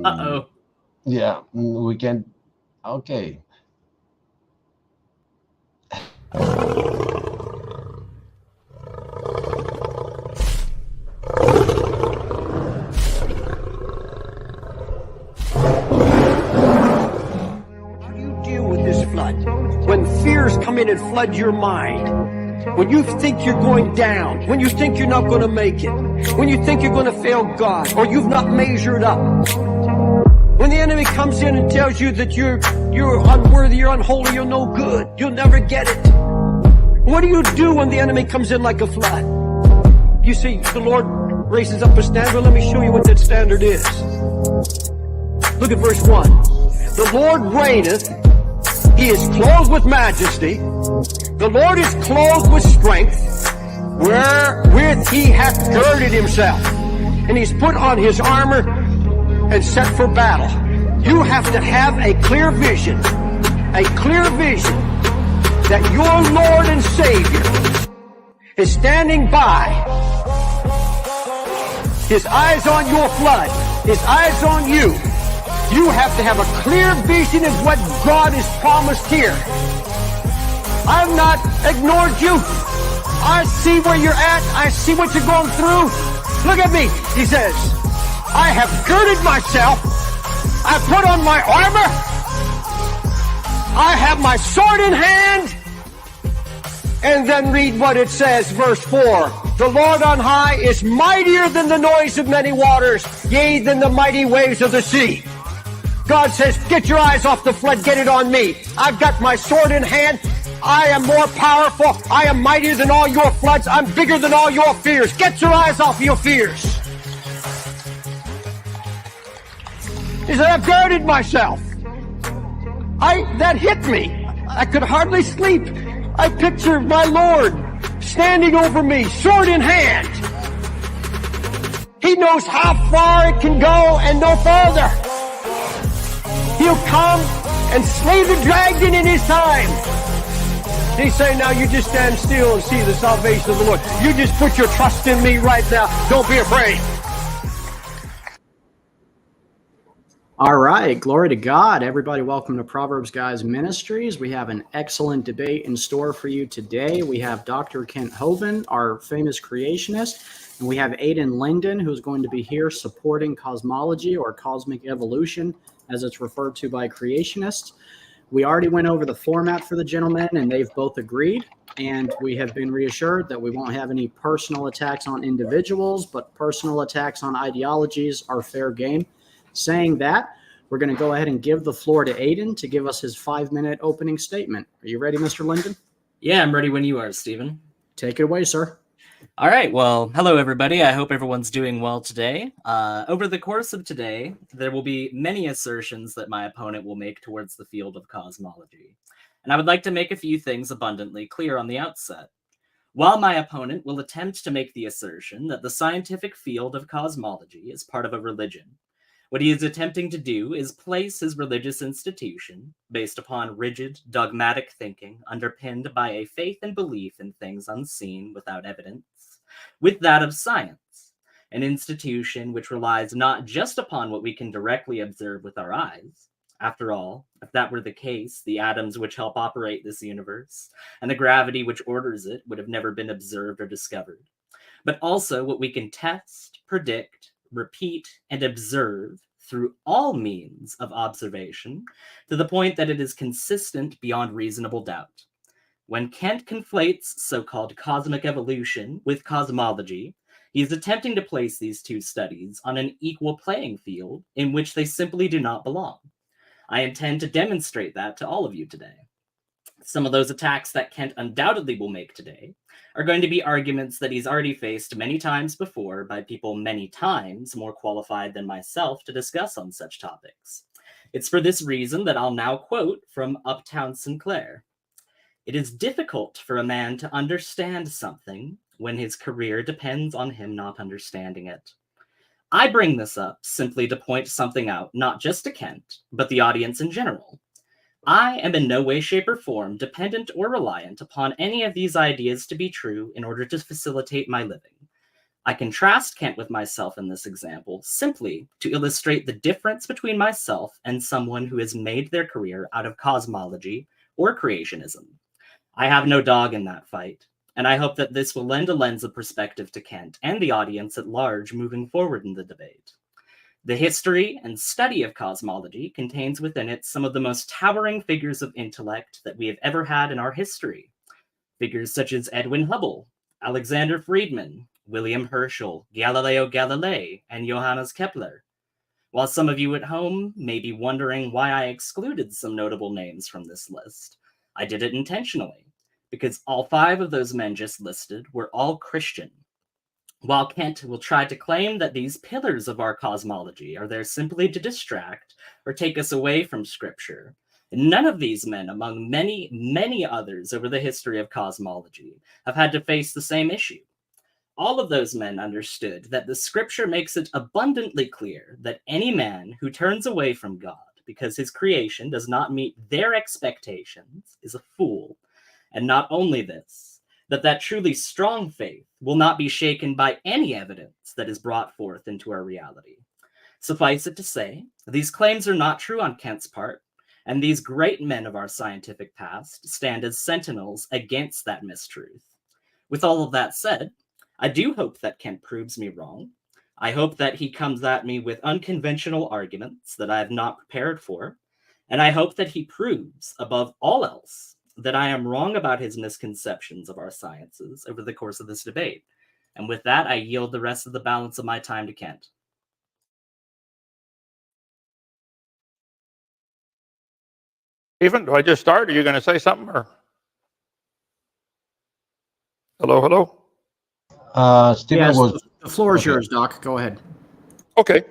Uh-oh. Yeah, we can. Okay. How do you deal with this flood? When fears come in and flood your mind, when you think you're going down, when you think you're not going to make it, when you think you're going to fail God, or you've not measured up, when the enemy comes in and tells you that you're unworthy, you're unholy, you're no good, you'll never get it. What do you do when the enemy comes in like a flood? You see, the Lord raises up a standard. Let me show you what that standard is. Look at verse 1. The Lord reigneth. He is clothed with majesty. The Lord is clothed with strength, wherewith he hath girded himself. And he's put on his armor and set for battle. You have to have a clear vision that your Lord and Savior is standing by. His eyes on your flood, his eyes on you. You have to have a clear vision of what God has promised here. I've not ignored you. I see where you're at. I see what you're going through. Look at me, he says. I have girded myself. I put on my armor. I have my sword in hand. And then read what it says, verse 4. The Lord on high is mightier than the noise of many waters, yea, than the mighty waves of the sea. God says, get your eyes off the flood, get it on me. I've got my sword in hand. I am more powerful. I am mightier than all your floods. I'm bigger than all your fears. Get your eyes off your fears. He said, I've girded myself. That hit me. I could hardly sleep. I picture my Lord standing over me, sword in hand. He knows how far it can go and no further. He'll come and slay the dragon in his time. He's saying, now you just stand still and see the salvation of the Lord. You just put your trust in me right now. Don't be afraid. All right, glory to God. Everybody, welcome to Proverbs Guys Ministries. We have an excellent debate in store for you today. We have Dr. Kent Hovind, our famous creationist, and we have Ayden Linden, who's going to be here supporting cosmology or cosmic evolution, as it's referred to by creationists. We already went over the format for the gentlemen, and they've both agreed, and we have been reassured that we won't have any personal attacks on individuals, but personal attacks on ideologies are fair game. Saying that, we're going to go ahead and give the floor to Ayden to give us his 5-minute opening statement. Are you ready, Mr. Linden? Yeah, I'm ready when you are, Stephen. Take it away, sir. All right, well, hello, everybody. I hope everyone's doing well today. Over the course of today, there will be many assertions that my opponent will make towards the field of cosmology. And I would like to make a few things abundantly clear on the outset. While my opponent will attempt to make the assertion that the scientific field of cosmology is part of a religion, what he is attempting to do is place his religious institution, based upon rigid, dogmatic thinking, underpinned by a faith and belief in things unseen without evidence, with that of science, an institution which relies not just upon what we can directly observe with our eyes. After all, if that were the case, the atoms which help operate this universe, and the gravity which orders it, would have never been observed or discovered, but also what we can test, predict, repeat, and observe through all means of observation to the point that it is consistent beyond reasonable doubt. When Kent conflates so-called cosmic evolution with cosmology, he is attempting to place these two studies on an equal playing field in which they simply do not belong. I intend to demonstrate that to all of you today. Some of those attacks that Kent undoubtedly will make today are going to be arguments that he's already faced many times before by people many times more qualified than myself to discuss on such topics. It's for this reason that I'll now quote from Uptown Sinclair. "It is difficult for a man to understand something when his career depends on him not understanding it." I bring this up simply to point something out, not just to Kent, but the audience in general. I am in no way, shape, or form dependent or reliant upon any of these ideas to be true in order to facilitate my living. I contrast Kent with myself in this example simply to illustrate the difference between myself and someone who has made their career out of cosmology or creationism. I have no dog in that fight, and I hope that this will lend a lens of perspective to Kent and the audience at large moving forward in the debate. The history and study of cosmology contains within it some of the most towering figures of intellect that we have ever had in our history. Figures such as Edwin Hubble, Alexander Friedman, William Herschel, Galileo Galilei, and Johannes Kepler. While some of you at home may be wondering why I excluded some notable names from this list, I did it intentionally, because all 5 of those men just listed were all Christian. While Kent will try to claim that these pillars of our cosmology are there simply to distract or take us away from Scripture, none of these men, among many, many others over the history of cosmology, have had to face the same issue. All of those men understood that the Scripture makes it abundantly clear that any man who turns away from God because his creation does not meet their expectations is a fool. And not only this, that truly strong faith will not be shaken by any evidence that is brought forth into our reality. Suffice it to say, these claims are not true on Kent's part, and these great men of our scientific past stand as sentinels against that mistruth. With all of that said, I do hope that Kent proves me wrong. I hope that he comes at me with unconventional arguments that I have not prepared for, and I hope that he proves, above all else, that I am wrong about his misconceptions of our sciences over the course of this debate. And with that, I yield the rest of the balance of my time to Kent. Stephen, do I just start? Are you going to say something? Or hello, hello? Stephen Yes, was. the floor is Okay. yours, Doc. Go ahead. Okay.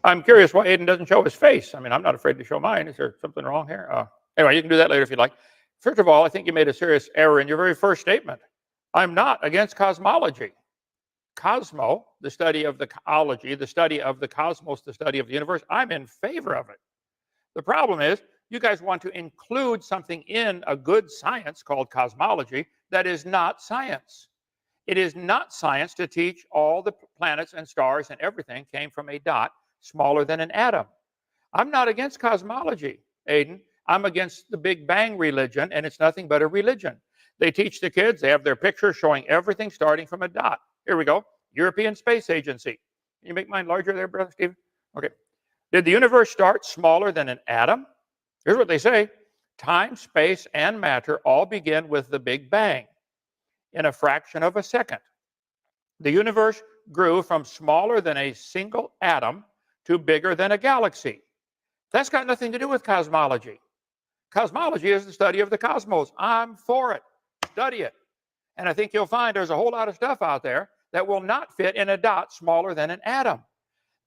I'm curious why Ayden doesn't show his face. I mean, I'm not afraid to show mine. Is there something wrong here? Anyway, you can do that later if you'd like. First of all, I think you made a serious error in your very first statement. I'm not against cosmology. Cosmo, the study of the ology, the study of the cosmos, the study of the universe, I'm in favor of it. The problem is, you guys want to include something in a good science called cosmology that is not science. It is not science to teach all the planets and stars and everything came from a dot smaller than an atom. I'm not against cosmology, Ayden. I'm against the Big Bang religion, and it's nothing but a religion. They teach the kids, they have their picture showing everything starting from a dot. Here we go. European Space Agency. Can you make mine larger there, Brother Steve? Okay. Did the universe start smaller than an atom? Here's what they say. Time, space, and matter all begin with the Big Bang in a fraction of a second. The universe grew from smaller than a single atom to bigger than a galaxy. That's got nothing to do with cosmology. Cosmology is the study of the cosmos. I'm for it. Study it. And I think you'll find there's a whole lot of stuff out there that will not fit in a dot smaller than an atom.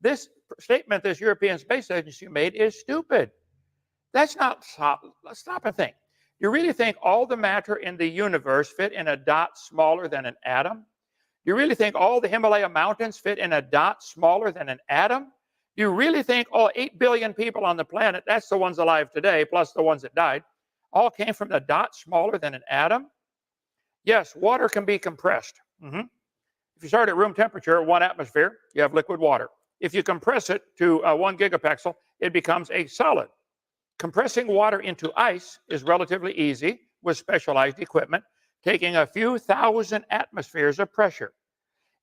This statement this European Space Agency made is stupid. That's not, let's stop and think. You really think all the matter in the universe fit in a dot smaller than an atom? You really think all the Himalaya mountains fit in a dot smaller than an atom? You really think all 8 billion people on the planet, that's the ones alive today, plus the ones that died, all came from a dot smaller than an atom? Yes, water can be compressed. If you start at room temperature at 1 atmosphere, you have liquid water. If you compress it to 1 gigapascal, it becomes a solid. Compressing water into ice is relatively easy with specialized equipment, taking a few thousand atmospheres of pressure.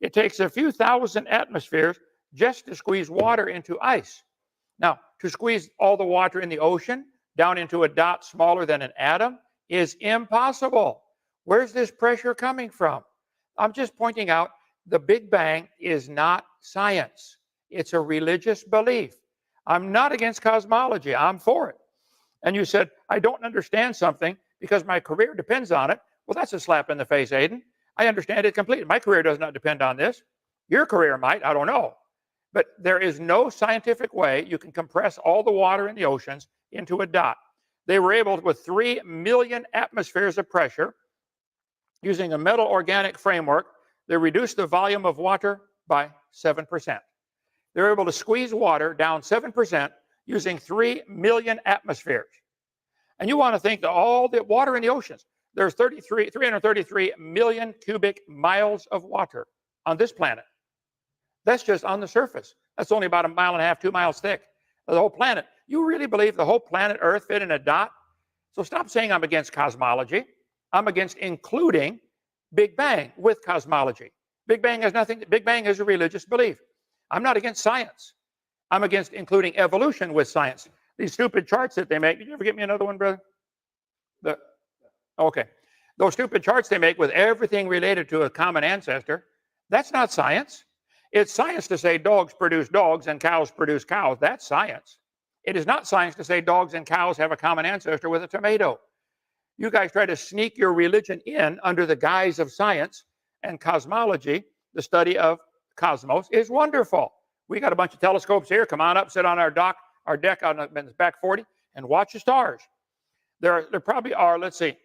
It takes a few thousand atmospheres just to squeeze water into ice. Now, to squeeze all the water in the ocean down into a dot smaller than an atom is impossible. Where's this pressure coming from? I'm just pointing out the Big Bang is not science. It's a religious belief. I'm not against cosmology. I'm for it. And you said, I don't understand something because my career depends on it. Well, that's a slap in the face, Ayden. I understand it completely. My career does not depend on this. Your career might, I don't know. But there is no scientific way you can compress all the water in the oceans into a dot. They were able, with 3 million atmospheres of pressure, using a metal organic framework, they reduced the volume of water by 7%. They were able to squeeze water down 7% using 3 million atmospheres. And you want to think that all the water in the oceans, there's 333 million cubic miles of water on this planet. That's just on the surface. That's only about 1.5 miles, 2 miles thick. The whole planet. You really believe the whole planet Earth fit in a dot? So stop saying I'm against cosmology. I'm against including Big Bang with cosmology. Big Bang has nothing. Big Bang is a religious belief. I'm not against science. I'm against including evolution with science. These stupid charts that they make. Did you ever get me another one, brother? Okay. Those stupid charts they make with everything related to a common ancestor, that's not science. It's science to say dogs produce dogs and cows produce cows. That's science. It is not science to say dogs and cows have a common ancestor with a tomato. You guys try to sneak your religion in under the guise of science, and cosmology, the study of cosmos, is wonderful. We got a bunch of telescopes here. Come on up, sit on our deck on the back 40, and watch the stars. There probably are, let's see,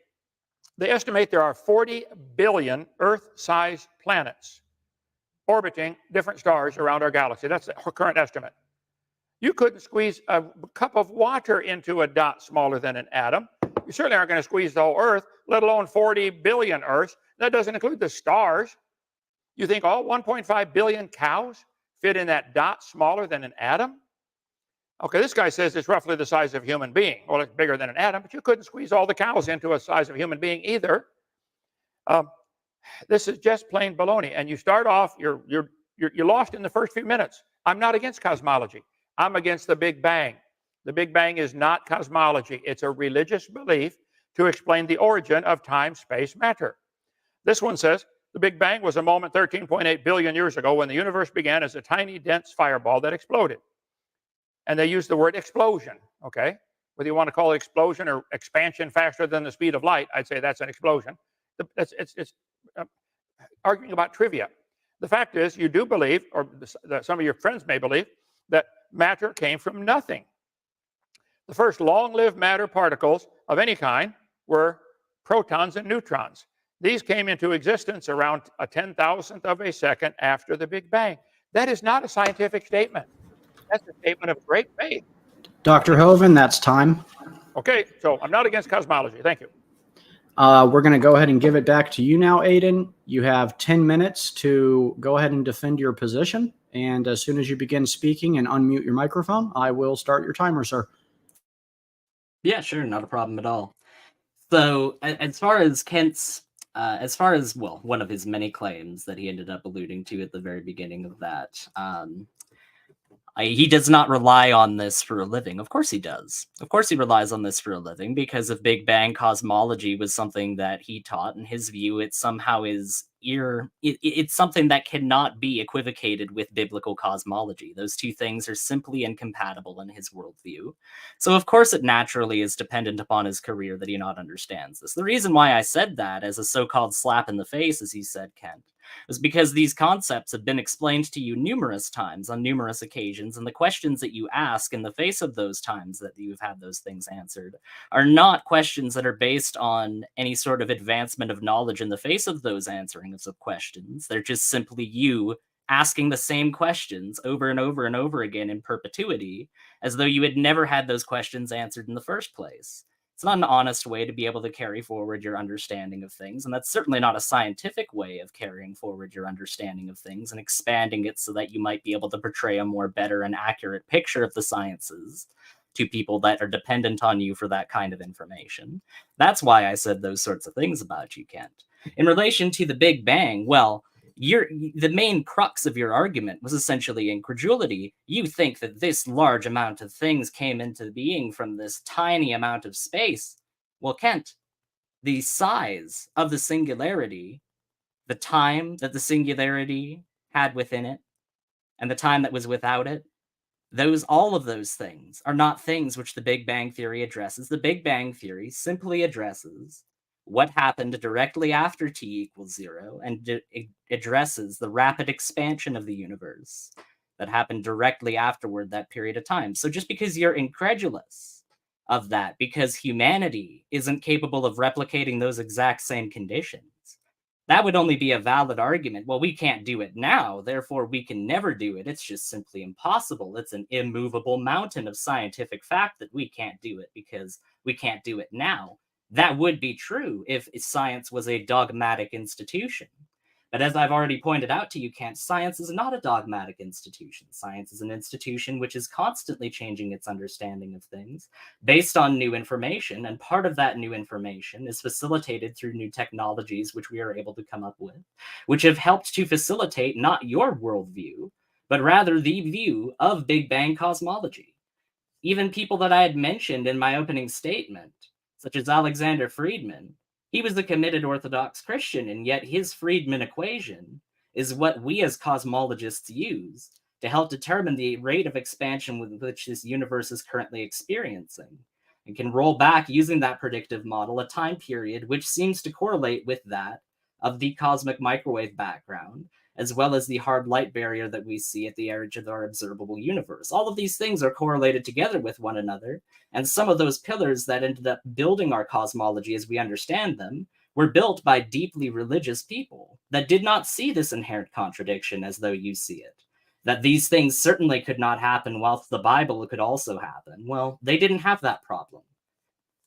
they estimate there are 40 billion Earth-sized planets orbiting different stars around our galaxy. That's the current estimate. You couldn't squeeze a cup of water into a dot smaller than an atom. You certainly aren't going to squeeze the whole Earth, let alone 40 billion Earths. That doesn't include the stars. You think all 1.5 billion cows fit in that dot smaller than an atom? Okay, this guy says it's roughly the size of a human being. Well, it's bigger than an atom, but you couldn't squeeze all the cows into a size of a human being either. This is just plain baloney. And you start off, you're lost in the first few minutes. I'm not against cosmology. I'm against the Big Bang. The Big Bang is not cosmology. It's a religious belief to explain the origin of time, space, matter. This one says, the Big Bang was a moment 13.8 billion years ago when the universe began as a tiny, dense fireball that exploded. And they use the word explosion, okay? Whether you want to call it explosion or expansion faster than the speed of light, I'd say that's an explosion. It's arguing about trivia. The fact is, you do believe, or some of your friends may believe, that matter came from nothing. The first long-lived matter particles of any kind were protons and neutrons. These came into existence around a 10,000th of a second after the Big Bang. That is not a scientific statement. That's a statement of great faith. Dr. Hovind, that's time. Okay, so I'm not against cosmology. Thank you. We're going to go ahead and give it back to you now, Ayden. You have 10 minutes to go ahead and defend your position. And as soon as you begin speaking and unmute your microphone, I will start your timer, sir. Yeah, sure, not a problem at all. So, as far as Kent's, well, one of his many claims that he ended up alluding to at the very beginning of that, he does not rely on this for a living. Of course he does. Of course he relies on this for a living, because if Big Bang cosmology was something that he taught, in his view, it somehow is it's something that cannot be equivocated with biblical cosmology. Those two things are simply incompatible in his worldview. So of course it naturally is dependent upon his career that he not understands this. The reason why I said that as a so-called slap in the face, as he said, Kent, is because these concepts have been explained to you numerous times on numerous occasions, and the questions that you ask in the face of those times that you've had those things answered are not questions that are based on any sort of advancement of knowledge in the face of those answerings of questions. They're just simply you asking the same questions over and over and over again in perpetuity, as though you had never had those questions answered in the first place. It's not an honest way to be able to carry forward your understanding of things, and that's certainly not a scientific way of carrying forward your understanding of things and expanding it so that you might be able to portray a more better and accurate picture of the sciences to people that are dependent on you for that kind of information. That's why I said those sorts of things about you, Kent. In relation to the Big Bang, well, the main crux of your argument was essentially incredulity. You think that this large amount of things came into being from this tiny amount of space. Well, Kent, the size of the singularity, the time that the singularity had within it, and the time that was without it, all of those things are not things which the Big Bang Theory addresses. The Big Bang Theory simply addresses what happened directly after t=0, and it addresses the rapid expansion of the universe that happened directly afterward that period of time. So just because you're incredulous of that, because humanity isn't capable of replicating those exact same conditions, that would only be a valid argument. Well, we can't do it now, therefore we can never do it. It's just simply impossible. It's an immovable mountain of scientific fact that we can't do it because we can't do it now. That would be true if science was a dogmatic institution. But as I've already pointed out to you, Kent, science is not a dogmatic institution. Science is an institution which is constantly changing its understanding of things based on new information, and part of that new information is facilitated through new technologies which we are able to come up with, which have helped to facilitate not your worldview, but rather the view of Big Bang cosmology. Even people that I had mentioned in my opening statement, such as Alexander Friedman, he was a committed Orthodox Christian, and yet his Friedman equation is what we as cosmologists use to help determine the rate of expansion with which this universe is currently experiencing, and can roll back using that predictive model a time period which seems to correlate with that of the cosmic microwave background, as well as the hard light barrier that we see at the edge of our observable universe. All of these things are correlated together with one another, and some of those pillars that ended up building our cosmology as we understand them were built by deeply religious people that did not see this inherent contradiction as though you see it. That these things certainly could not happen whilst the Bible could also happen. Well, they didn't have that problem.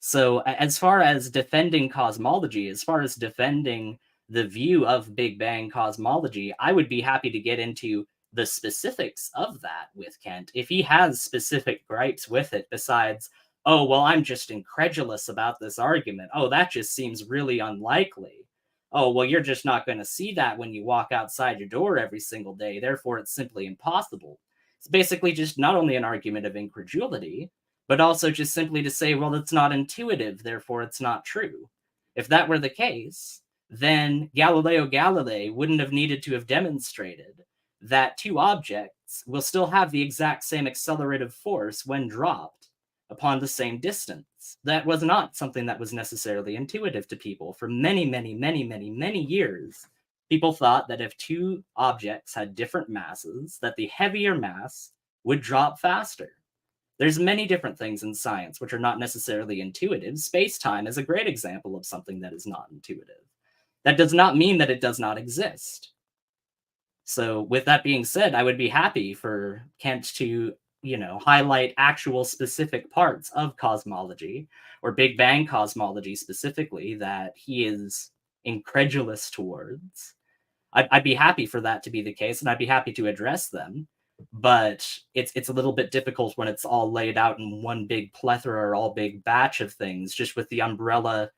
So as far as defending cosmology, as far as defending the view of Big Bang cosmology, I would be happy to get into the specifics of that with Kent if he has specific gripes with it besides, oh, well, I'm just incredulous about this argument. Oh, that just seems really unlikely. Oh, well, you're just not going to see that when you walk outside your door every single day. Therefore, it's simply impossible. It's basically just not only an argument of incredulity, but also just simply to say, well, it's not intuitive. Therefore, it's not true. If that were the case, then Galileo Galilei wouldn't have needed to have demonstrated that two objects will still have the exact same accelerative force when dropped upon the same distance. That was not something that was necessarily intuitive to people. For many, many, many, many, many years, people thought that if two objects had different masses, that the heavier mass would drop faster. There's many different things in science which are not necessarily intuitive. Space-time is a great example of something that is not intuitive. That does not mean that it does not exist. So with that being said, I would be happy for Kent to, highlight actual specific parts of cosmology, or Big Bang cosmology specifically, that he is incredulous towards. I'd be happy for that to be the case, and I'd be happy to address them. But it's a little bit difficult when it's all laid out in one big plethora or all big batch of things, just with the umbrella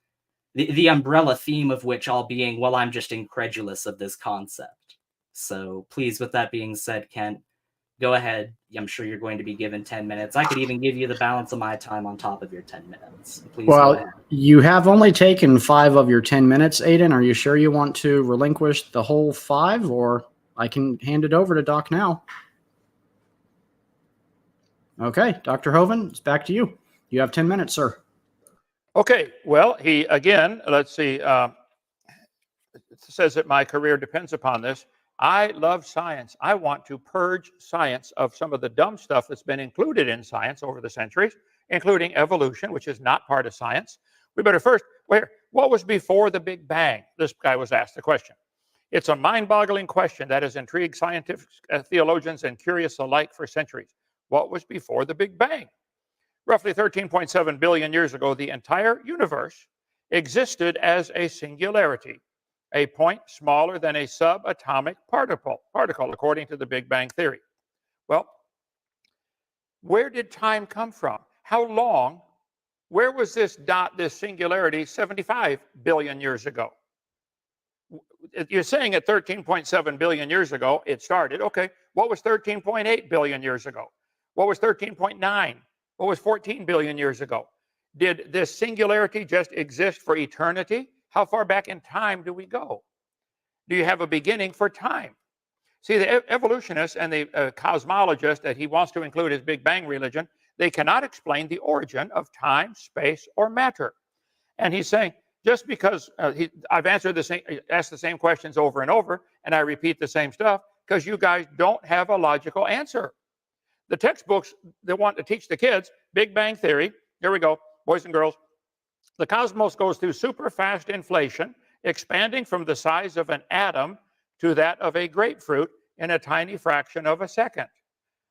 theme of which all being, well, I'm just incredulous of this concept. So please, with that being said, Kent, go ahead. I'm sure you're going to be given 10 minutes. I could even give you the balance of my time on top of your 10 minutes. Please go ahead. You have only taken 5 of your 10 minutes, Ayden. Are you sure you want to relinquish the whole 5, or I can hand it over to Doc now? Okay, Dr. Hovind, it's back to you. You have 10 minutes, sir. Okay, well, he, again, let's see, it says that my career depends upon this. I love science. I want to purge science of some of the dumb stuff that's been included in science over the centuries, including evolution, which is not part of science. We better first, what was before the Big Bang? This guy was asked the question. It's a mind-boggling question that has intrigued scientific theologians and curious alike for centuries. What was before the Big Bang? Roughly 13.7 billion years ago, the entire universe existed as a singularity, a point smaller than a subatomic particle, according to the Big Bang theory. Well, where did time come from? How long? Where was this singularity 75 billion years ago? You're saying at 13.7 billion years ago it started. Okay, what was 13.8 billion years ago? What was 13.9? What was 14 billion years ago? Did this singularity just exist for eternity? How far back in time do we go? Do you have a beginning for time? See, the evolutionist and the cosmologist that he wants to include his Big Bang religion, they cannot explain the origin of time, space, or matter. And he's saying, just because I've asked the same questions over and over, and I repeat the same stuff, because you guys don't have a logical answer. The textbooks they want to teach the kids, Big Bang Theory, here we go, boys and girls. The cosmos goes through super fast inflation, expanding from the size of an atom to that of a grapefruit in a tiny fraction of a second.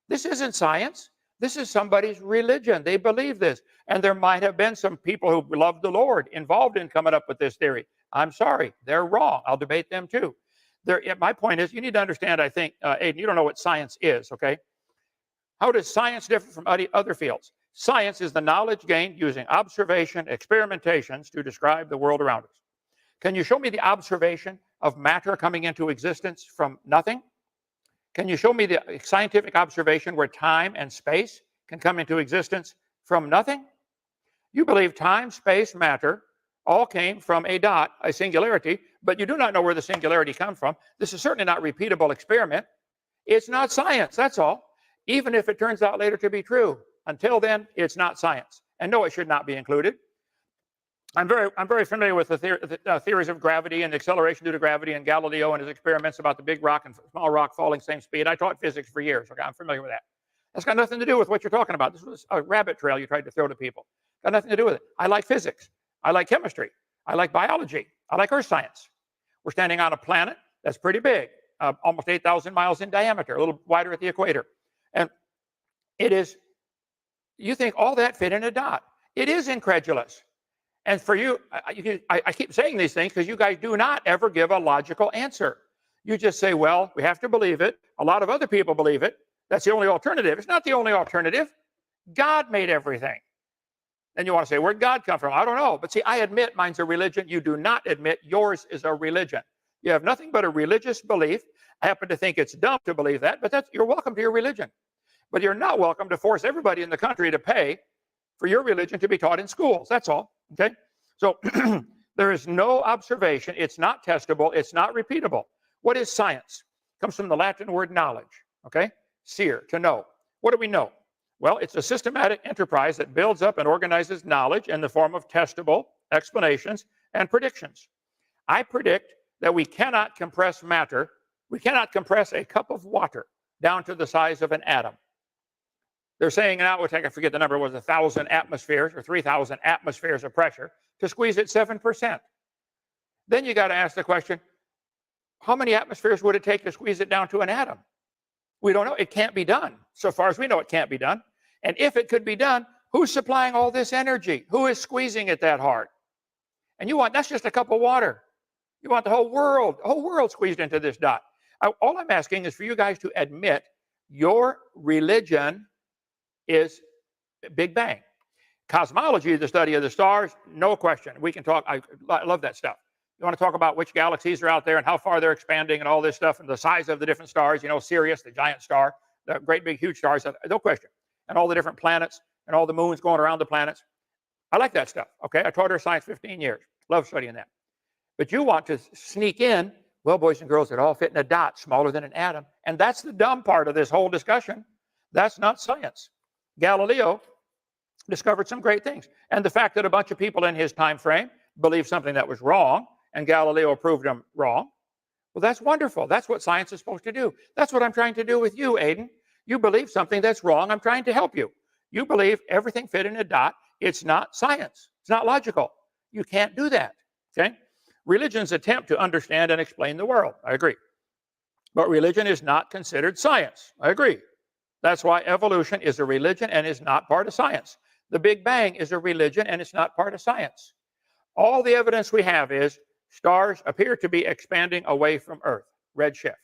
This isn't science. This is somebody's religion. They believe this. And there might have been some people who love the Lord involved in coming up with this theory. I'm sorry, they're wrong. I'll debate them too. My point is, you need to understand, I think, Ayden, you don't know what science is, okay? How does science differ from other fields? Science is the knowledge gained using observation, experimentations to describe the world around us. Can you show me the observation of matter coming into existence from nothing? Can you show me the scientific observation where time and space can come into existence from nothing? You believe time, space, matter all came from a dot, a singularity, but you do not know where the singularity comes from. This is certainly not a repeatable experiment. It's not science, that's all. Even if it turns out later to be true. Until then, it's not science. And no, it should not be included. I'm very familiar with the theories of gravity and acceleration due to gravity, and Galileo and his experiments about the big rock and small rock falling same speed. I taught physics for years. Okay, I'm familiar with that. That's got nothing to do with what you're talking about. This was a rabbit trail you tried to throw to people. Got nothing to do with it. I like physics. I like chemistry. I like biology. I like earth science. We're standing on a planet that's pretty big, almost 8,000 miles in diameter, a little wider at the equator. And it is, you think all that fit in a dot. It is incredulous. And for you, I keep saying these things because you guys do not ever give a logical answer. You just say, well, we have to believe it. A lot of other people believe it. That's the only alternative. It's not the only alternative. God made everything. And you want to say, where'd God come from? I don't know. But see, I admit mine's a religion. You do not admit yours is a religion. You have nothing but a religious belief. I happen to think it's dumb to believe that, but you're welcome to your religion. But you're not welcome to force everybody in the country to pay for your religion to be taught in schools. That's all. Okay? So there is no observation. It's not testable. It's not repeatable. What is science? It comes from the Latin word knowledge. Okay? Seer, to know. What do we know? Well, it's a systematic enterprise that builds up and organizes knowledge in the form of testable explanations and predictions. I predict that we cannot compress matter. We cannot compress a cup of water down to the size of an atom. They're saying now, which I can forget the number, was 1,000 atmospheres or 3,000 atmospheres of pressure to squeeze it 7%. Then you got to ask the question, how many atmospheres would it take to squeeze it down to an atom? We don't know. It can't be done. So far as we know, it can't be done. And if it could be done, who's supplying all this energy? Who is squeezing it that hard? And that's just a cup of water. You want the whole world squeezed into this dot. All I'm asking is for you guys to admit your religion is Big Bang. Cosmology, the study of the stars, no question. We can talk. I love that stuff. You want to talk about which galaxies are out there and how far they're expanding and all this stuff and the size of the different stars, Sirius, the giant star, the great big huge stars, no question. And all the different planets and all the moons going around the planets. I like that stuff, okay? I taught earth science 15 years. Love studying that. But you want to sneak in, well, boys and girls, it all fit in a dot smaller than an atom. And that's the dumb part of this whole discussion. That's not science. Galileo discovered some great things. And the fact that a bunch of people in his time frame believed something that was wrong, and Galileo proved them wrong, well, that's wonderful. That's what science is supposed to do. That's what I'm trying to do with you, Ayden. You believe something that's wrong. I'm trying to help you. You believe everything fit in a dot. It's not science. It's not logical. You can't do that, okay? Religion's attempt to understand and explain the world. I agree. But religion is not considered science. I agree. That's why evolution is a religion and is not part of science. The Big Bang is a religion and it's not part of science. All the evidence we have is stars appear to be expanding away from Earth, redshift.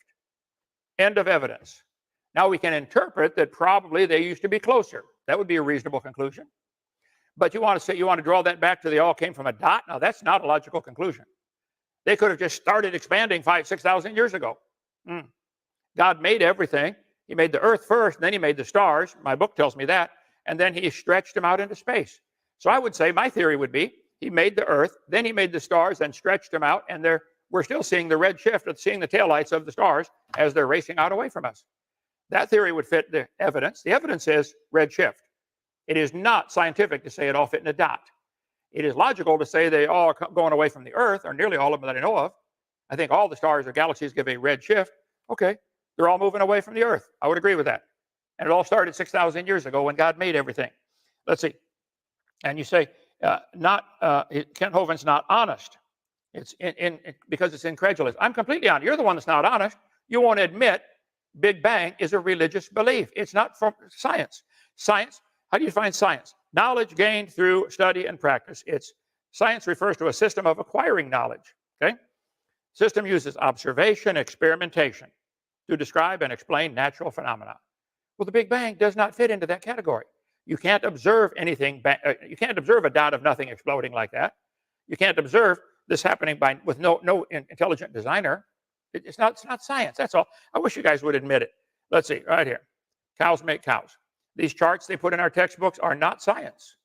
End of evidence. Now we can interpret that probably they used to be closer. That would be a reasonable conclusion. But you want to draw that back to they all came from a dot? Now that's not a logical conclusion. They could have just started expanding 5,000, 6,000 years ago. God made everything. He made the Earth first, then he made the stars. My book tells me that. And then he stretched them out into space. So I would say my theory would be he made the Earth, then he made the stars and stretched them out. And we're still seeing the red shift of seeing the taillights of the stars as they're racing out away from us. That theory would fit the evidence. The evidence is red shift. It is not scientific to say it all fit in a dot. It is logical to say they all are going away from the Earth, or nearly all of them that I know of. I think all the stars or galaxies give a red shift. Okay, they're all moving away from the Earth. I would agree with that. And it all started 6,000 years ago when God made everything. Let's see. And you say, Kent Hovind's not honest. It's because it's incredulous. I'm completely honest. You're the one that's not honest. You won't admit Big Bang is a religious belief. It's not from science. Science, how do you define science? Knowledge gained through study and practice. Science refers to a system of acquiring knowledge. Okay? System uses observation, experimentation to describe and explain natural phenomena. Well, the Big Bang does not fit into that category. You can't observe anything. You can't observe a dot of nothing exploding like that. You can't observe this happening with no intelligent designer. It's not science. That's all. I wish you guys would admit it. Let's see, right here. Cows make cows. These charts they put in our textbooks are not science.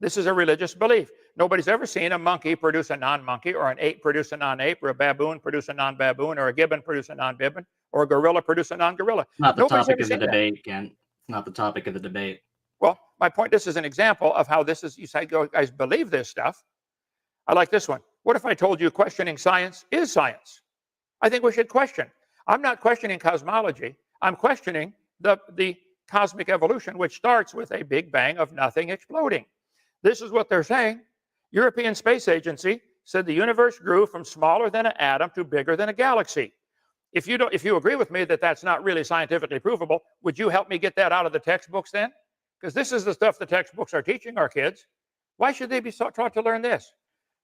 This is a religious belief. Nobody's ever seen a monkey produce a non-monkey, or an ape produce a non-ape, or a baboon produce a non-baboon, or a gibbon produce a non-gibbon, or a gorilla produce a non-gorilla. Not the Nobody's topic ever of the seen that. debate, Kent. It's not the topic of the debate. Well, my point, this is an example of how this is, you say, guys believe this stuff. I like this one. What if I told you questioning science is science? I think we should question. I'm not questioning cosmology. I'm questioning the cosmic evolution, which starts with a big bang of nothing exploding. This is what they're saying. European Space Agency said the universe grew from smaller than an atom to bigger than a galaxy. If you agree with me that that's not really scientifically provable, would you help me get that out of the textbooks then? Because this is the stuff the textbooks are teaching our kids. Why should they be taught to learn this?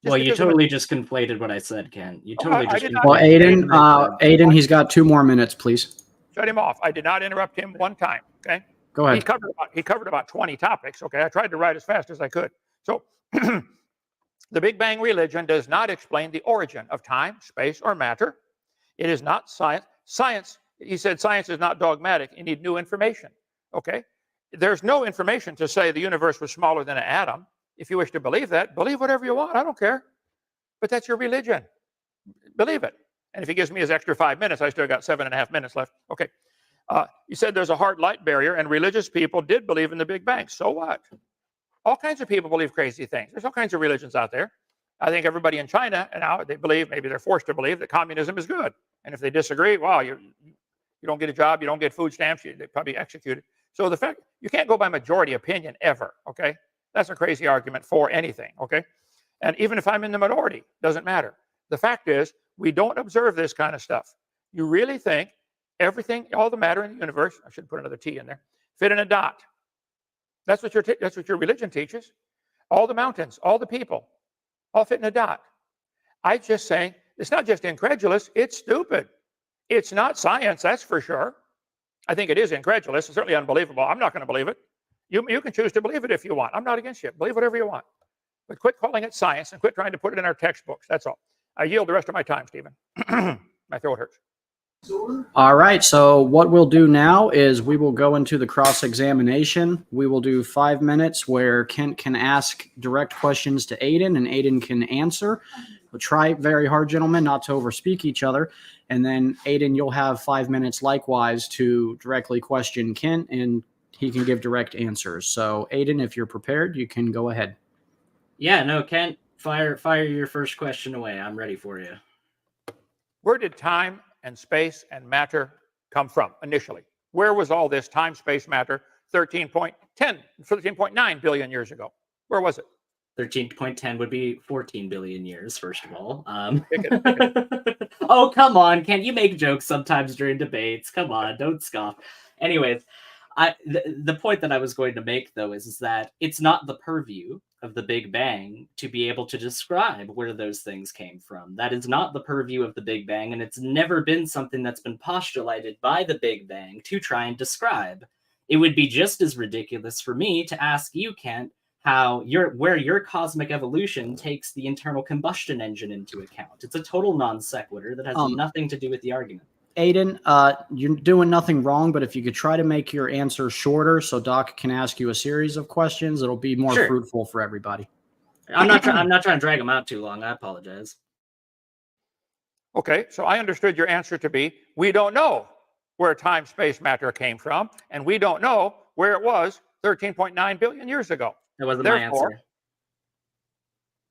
Well, you totally just conflated what I said, Ken. You totally just. Well, Ayden, he's got 2 more minutes, please. Shut him off. I did not interrupt him one time. Okay. Go ahead. He covered about 20 topics. Okay. I tried to write as fast as I could. So the Big Bang religion does not explain the origin of time, space, or matter. It is not science. Science, he said, science is not dogmatic. You need new information. Okay. There's no information to say the universe was smaller than an atom. If you wish to believe that, believe whatever you want. I don't care. But that's your religion. Believe it. And if he gives me his extra 5 minutes, I still got 7.5 minutes left. Okay. You said there's a hard light barrier, and religious people did believe in the Big Bang. So what? All kinds of people believe crazy things. There's all kinds of religions out there. I think everybody in China, and now they believe, maybe they're forced to believe, that communism is good. And if they disagree, well, you don't get a job, you don't get food stamps, they probably executed. So the fact, you can't go by majority opinion ever, okay? That's a crazy argument for anything, okay? And even if I'm in the minority, doesn't matter. The fact is, we don't observe this kind of stuff. You really think everything, all the matter in the universe, I should put another T in there, fit in a dot. That's what your religion teaches. All the mountains, all the people, all fit in a dot. I'm just saying, it's not just incredulous, it's stupid. It's not science, that's for sure. I think it is incredulous. It's certainly unbelievable. I'm not going to believe it. You can choose to believe it if you want. I'm not against you. Believe whatever you want. But quit calling it science and quit trying to put it in our textbooks. That's all. I yield the rest of my time, Stephen. My throat hurts. All right. So what we'll do now is we will go into the cross-examination. We will do 5 minutes where Kent can ask direct questions to Ayden and Ayden can answer. We'll try very hard, gentlemen, not to overspeak each other. And then Ayden, you'll have 5 minutes likewise to directly question Kent, and he can give direct answers. So Ayden, if you're prepared, you can go ahead. Yeah, no, Kent, fire your first question away. I'm ready for you. Where did time and space and matter come from initially? Where was all this time, space, matter 13.9 billion years ago? Where was it? 13.10 would be 14 billion years, first of all. Oh, come on. Can't you make jokes sometimes during debates? Come on, don't scoff. Anyways, the point that I was going to make, though, is that it's not the purview of the Big Bang to be able to describe where those things came from. That is not the purview of the Big Bang, and it's never been something that's been postulated by the Big Bang to try and describe. It would be just as ridiculous for me to ask you, Kent, where your cosmic evolution takes the internal combustion engine into account. It's a total non sequitur that has nothing to do with the argument. Ayden, you're doing nothing wrong, but if you could try to make your answer shorter so Doc can ask you a series of questions, it'll be more fruitful for everybody. I'm not trying to drag them out too long. I apologize. Okay, so I understood your answer to be, we don't know where time, space, matter came from, and we don't know where it was 13.9 billion years ago. That wasn't my answer.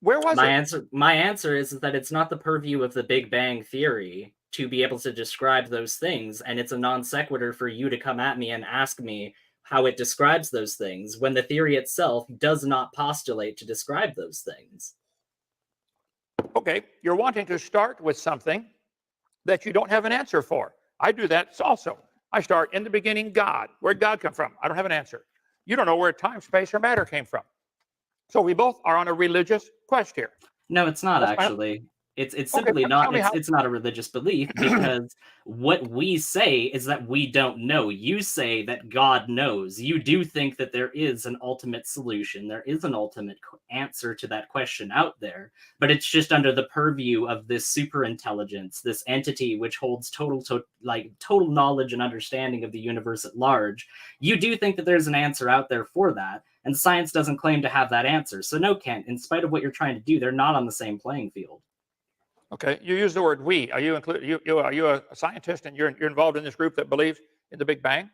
Where was it? My answer is that it's not the purview of the Big Bang theory to be able to describe those things, and it's a non sequitur for you to come at me and ask me how it describes those things when the theory itself does not postulate to describe those things. Okay, you're wanting to start with something that you don't have an answer for. I do that also. I start in the beginning, God. Where'd God come from? I don't have an answer. You don't know where time, space, or matter came from. So we both are on a religious quest here. No, it's not actually. It's Okay, simply tell not. me how. It's not a religious belief because what we say is that we don't know. You say that God knows. You do think that there is an ultimate solution. There is an ultimate answer to that question out there, but it's just under the purview of this super intelligence, this entity which holds total knowledge and understanding of the universe at large. You do think that there's an answer out there for that, and science doesn't claim to have that answer. So no, Kent, in spite of what you're trying to do, they're not on the same playing field. Okay, you use the word we. Are you are you a scientist and you're involved in this group that believes in the Big Bang?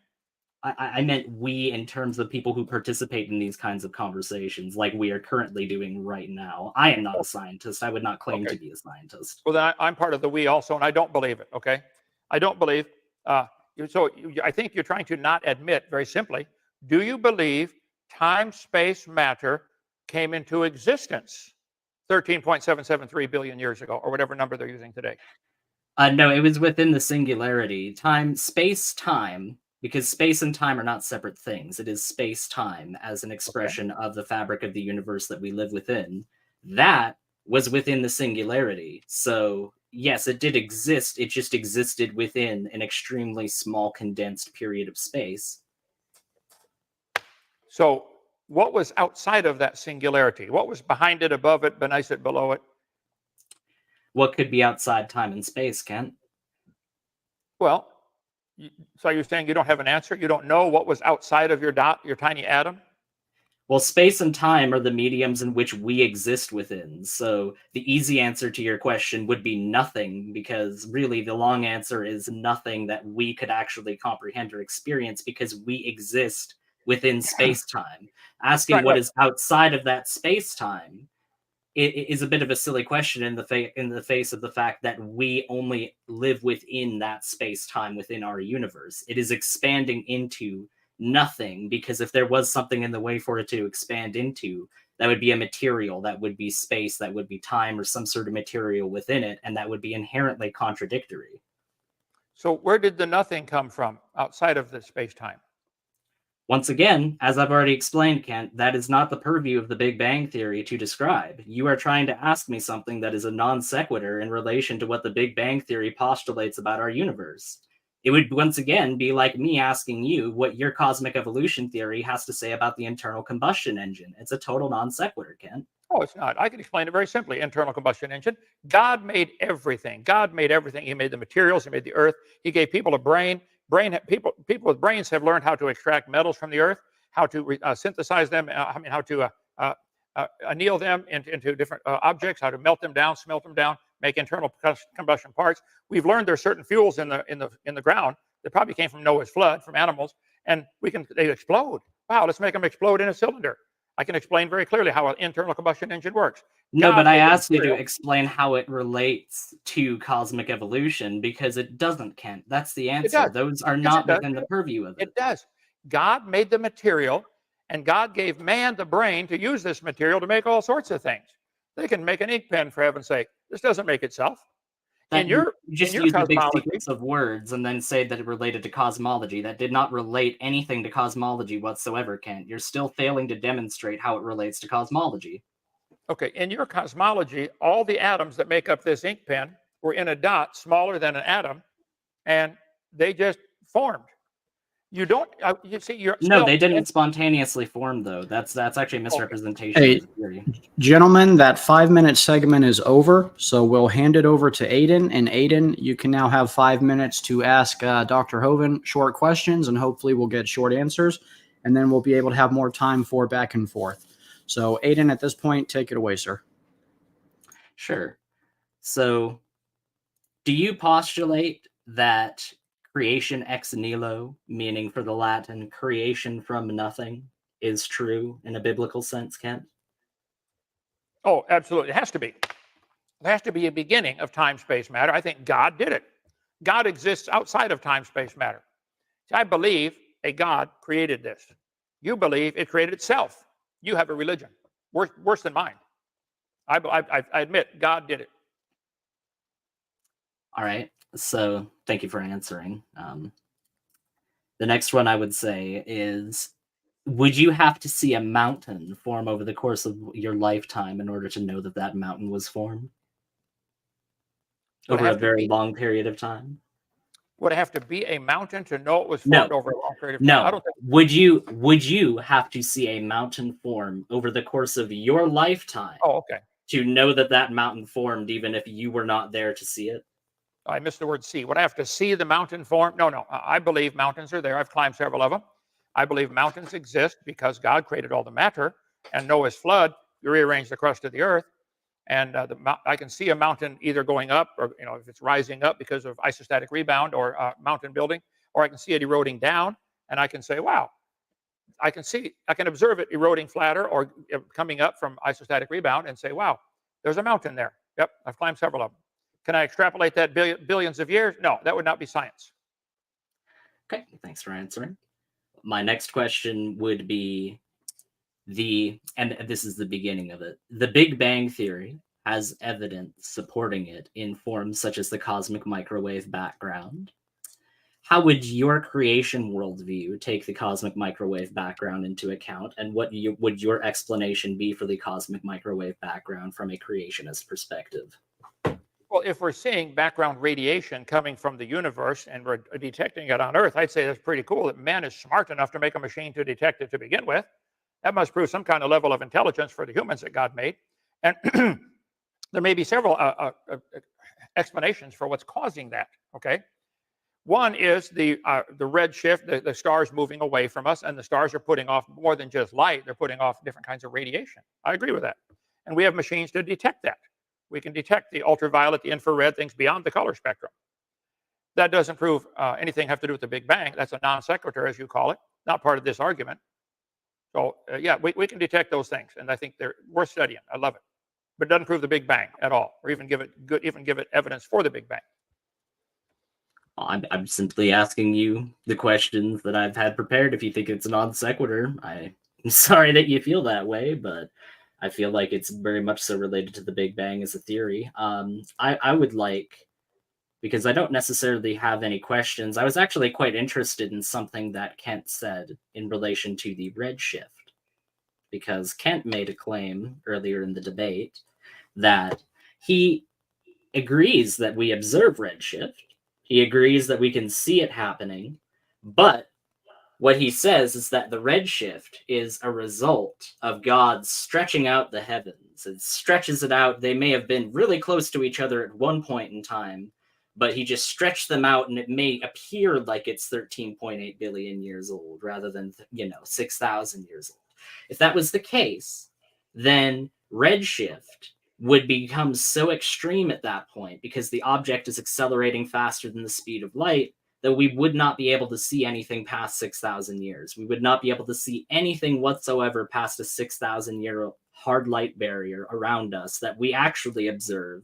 I meant we in terms of people who participate in these kinds of conversations, like we are currently doing right now. I am not a scientist. I would not claim to be a scientist. Well, then I'm part of the we also, and I don't believe it. Okay, I don't believe. I think you're trying to not admit very simply. Do you believe time, space, matter came into existence 13.773 billion years ago, or whatever number they're using today? No, it was within the singularity. Space-time, because space and time are not separate things. It is space-time as an expression of the fabric of the universe that we live within. That was within the singularity. So, yes, it did exist. It just existed within an extremely small, condensed period of space. So, what was outside of that singularity? What was behind it, above it, beneath it, below it? What could be outside time and space, Kent? Well, so you're saying you don't have an answer? You don't know what was outside of your tiny atom? Well, space and time are the mediums in which we exist within. So the easy answer to your question would be nothing, because really the long answer is nothing that we could actually comprehend or experience, because we exist within space-time. Asking what is outside of that space-time is a bit of a silly question in the face of the fact that we only live within that space-time within our universe. It is expanding into nothing, because if there was something in the way for it to expand into, that would be a material, that would be space, that would be time, or some sort of material within it, and that would be inherently contradictory. So where did the nothing come from outside of the space-time? Once again, as I've already explained, Kent, that is not the purview of the Big Bang Theory to describe. You are trying to ask me something that is a non sequitur in relation to what the Big Bang Theory postulates about our universe. It would once again be like me asking you what your cosmic evolution theory has to say about the internal combustion engine. It's a total non sequitur, Kent. Oh, it's not. I can explain it very simply. Internal combustion engine. God made everything. God made everything. He made the materials. He made the earth. He gave people a brain. People with brains have learned how to extract metals from the earth, how to synthesize them. How to anneal them into different objects, how to melt them down, smelt them down, make internal combustion parts. We've learned there's certain fuels in the ground that probably came from Noah's flood, from animals, and they explode. Wow, let's make them explode in a cylinder. I can explain very clearly how an internal combustion engine works. No, but I asked you to explain how it relates to cosmic evolution, because it doesn't, Kent. That's the answer. Those are not within the purview of it. It does. God made the material, and God gave man the brain to use this material to make all sorts of things. They can make an ink pen, for heaven's sake. This doesn't make itself. You just use the big sequence of words and then say that it related to cosmology. That did not relate anything to cosmology whatsoever, Kent. You're still failing to demonstrate how it relates to cosmology. Okay, in your cosmology, all the atoms that make up this ink pen were in a dot smaller than an atom, and they just formed. You don't. You see, you're no. They didn't spontaneously form, though. That's actually a misrepresentation. Hey, gentlemen, that 5-minute segment is over, so we'll hand it over to Ayden. And Ayden, you can now have 5 minutes to ask Dr. Hovind short questions, and hopefully we'll get short answers, and then we'll be able to have more time for back and forth. So, Ayden, at this point, take it away, sir. Sure. So, do you postulate that creation ex nihilo, meaning for the Latin creation from nothing, is true in a biblical sense, Kent? Oh, absolutely. It has to be. There has to be a beginning of time, space, matter. I think God did it. God exists outside of time, space, matter. See, I believe a God created this. You believe it created itself. You have a religion worse than mine. I admit God did it. All right. So thank you for answering. The next one I would say is, would you have to see a mountain form over the course of your lifetime in order to know that that mountain was formed? over a very long period of time? Would it have to be a mountain to know it was No. formed over a long period of time? I No. don't think. Would you have to see a mountain form over the course of your lifetime Oh, okay. to know that that mountain formed, even if you were not there to see it? I missed the word see. Would I have to see the mountain form? No. I believe mountains are there. I've climbed several of them. I believe mountains exist because God created all the matter, and Noah's flood rearranged the crust of the earth. And I can see a mountain either going up, or if it's rising up because of isostatic rebound or mountain building, or I can see it eroding down, and I can say, wow. I can observe it eroding flatter or coming up from isostatic rebound and say, wow, there's a mountain there. Yep, I've climbed several of them. Can I extrapolate that billions of years? No, that would not be science. Okay, thanks for answering. My next question would be and this is the beginning of it. The Big Bang Theory has evidence supporting it in forms such as the cosmic microwave background. How would your creation worldview take the cosmic microwave background into account, and what would your explanation be for the cosmic microwave background from a creationist perspective? Well, if we're seeing background radiation coming from the universe and we're detecting it on Earth, I'd say that's pretty cool that man is smart enough to make a machine to detect it to begin with. That must prove some kind of level of intelligence for the humans that God made. And there may be several explanations for what's causing that, okay? One is the red shift, the stars moving away from us, and the stars are putting off more than just light. They're putting off different kinds of radiation. I agree with that. And we have machines to detect that. We can detect the ultraviolet, the infrared, things beyond the color spectrum. That doesn't prove anything have to do with the Big Bang. That's a non sequitur, as you call it, not part of this argument. So, yeah, we can detect those things, and I think they're worth studying. I love it. But it doesn't prove the Big Bang at all, or even give it evidence for the Big Bang. I'm simply asking you the questions that I've had prepared. If you think it's non sequitur, I'm sorry that you feel that way, but I feel like it's very much so related to the Big Bang as a theory. I would like, because I don't necessarily have any questions, I was actually quite interested in something that Kent said in relation to the redshift, because Kent made a claim earlier in the debate that he agrees that we observe redshift. He agrees that we can see it happening, but what he says is that the redshift is a result of God stretching out the heavens. It stretches it out. They may have been really close to each other at one point in time, but he just stretched them out, and it may appear like it's 13.8 billion years old rather than 6,000 years old. If that was the case, then redshift would become so extreme at that point, because the object is accelerating faster than the speed of light, that we would not be able to see anything past 6,000 years. We would not be able to see anything whatsoever past a 6,000-year hard light barrier around us that we actually observe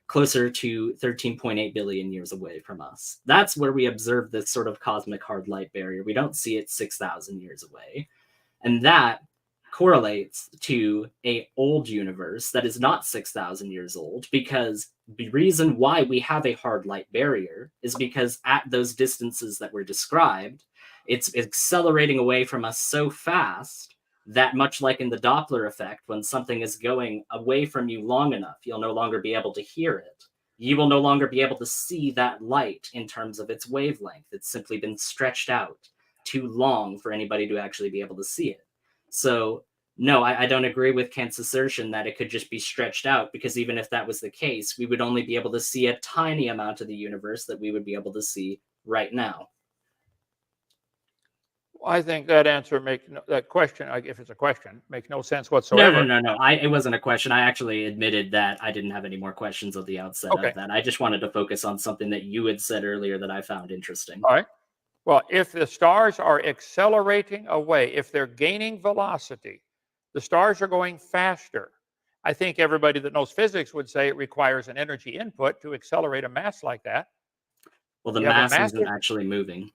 closer to 13.8 billion years away from us. That's where we observe this sort of cosmic hard light barrier. We don't see it 6,000 years away. And that correlates to an old universe that is not 6,000 years old, because the reason why we have a hard light barrier is because at those distances that were described, it's accelerating away from us so fast that, much like in the Doppler effect, when something is going away from you long enough, you'll no longer be able to hear it. You will no longer be able to see that light in terms of its wavelength. It's simply been stretched out too long for anybody to actually be able to see it. So, no, I don't agree with Kent's assertion that it could just be stretched out, because even if that was the case, we would only be able to see a tiny amount of the universe that we would be able to see right now. I think that that question, if it's a question, makes no sense whatsoever. No. It wasn't a question. I actually admitted that I didn't have any more questions at the outset of that. I just wanted to focus on something that you had said earlier that I found interesting. All right. Well, if the stars are accelerating away, if they're gaining velocity, the stars are going faster. I think everybody that knows physics would say it requires an energy input to accelerate a mass like that. Well, the mass isn't actually moving.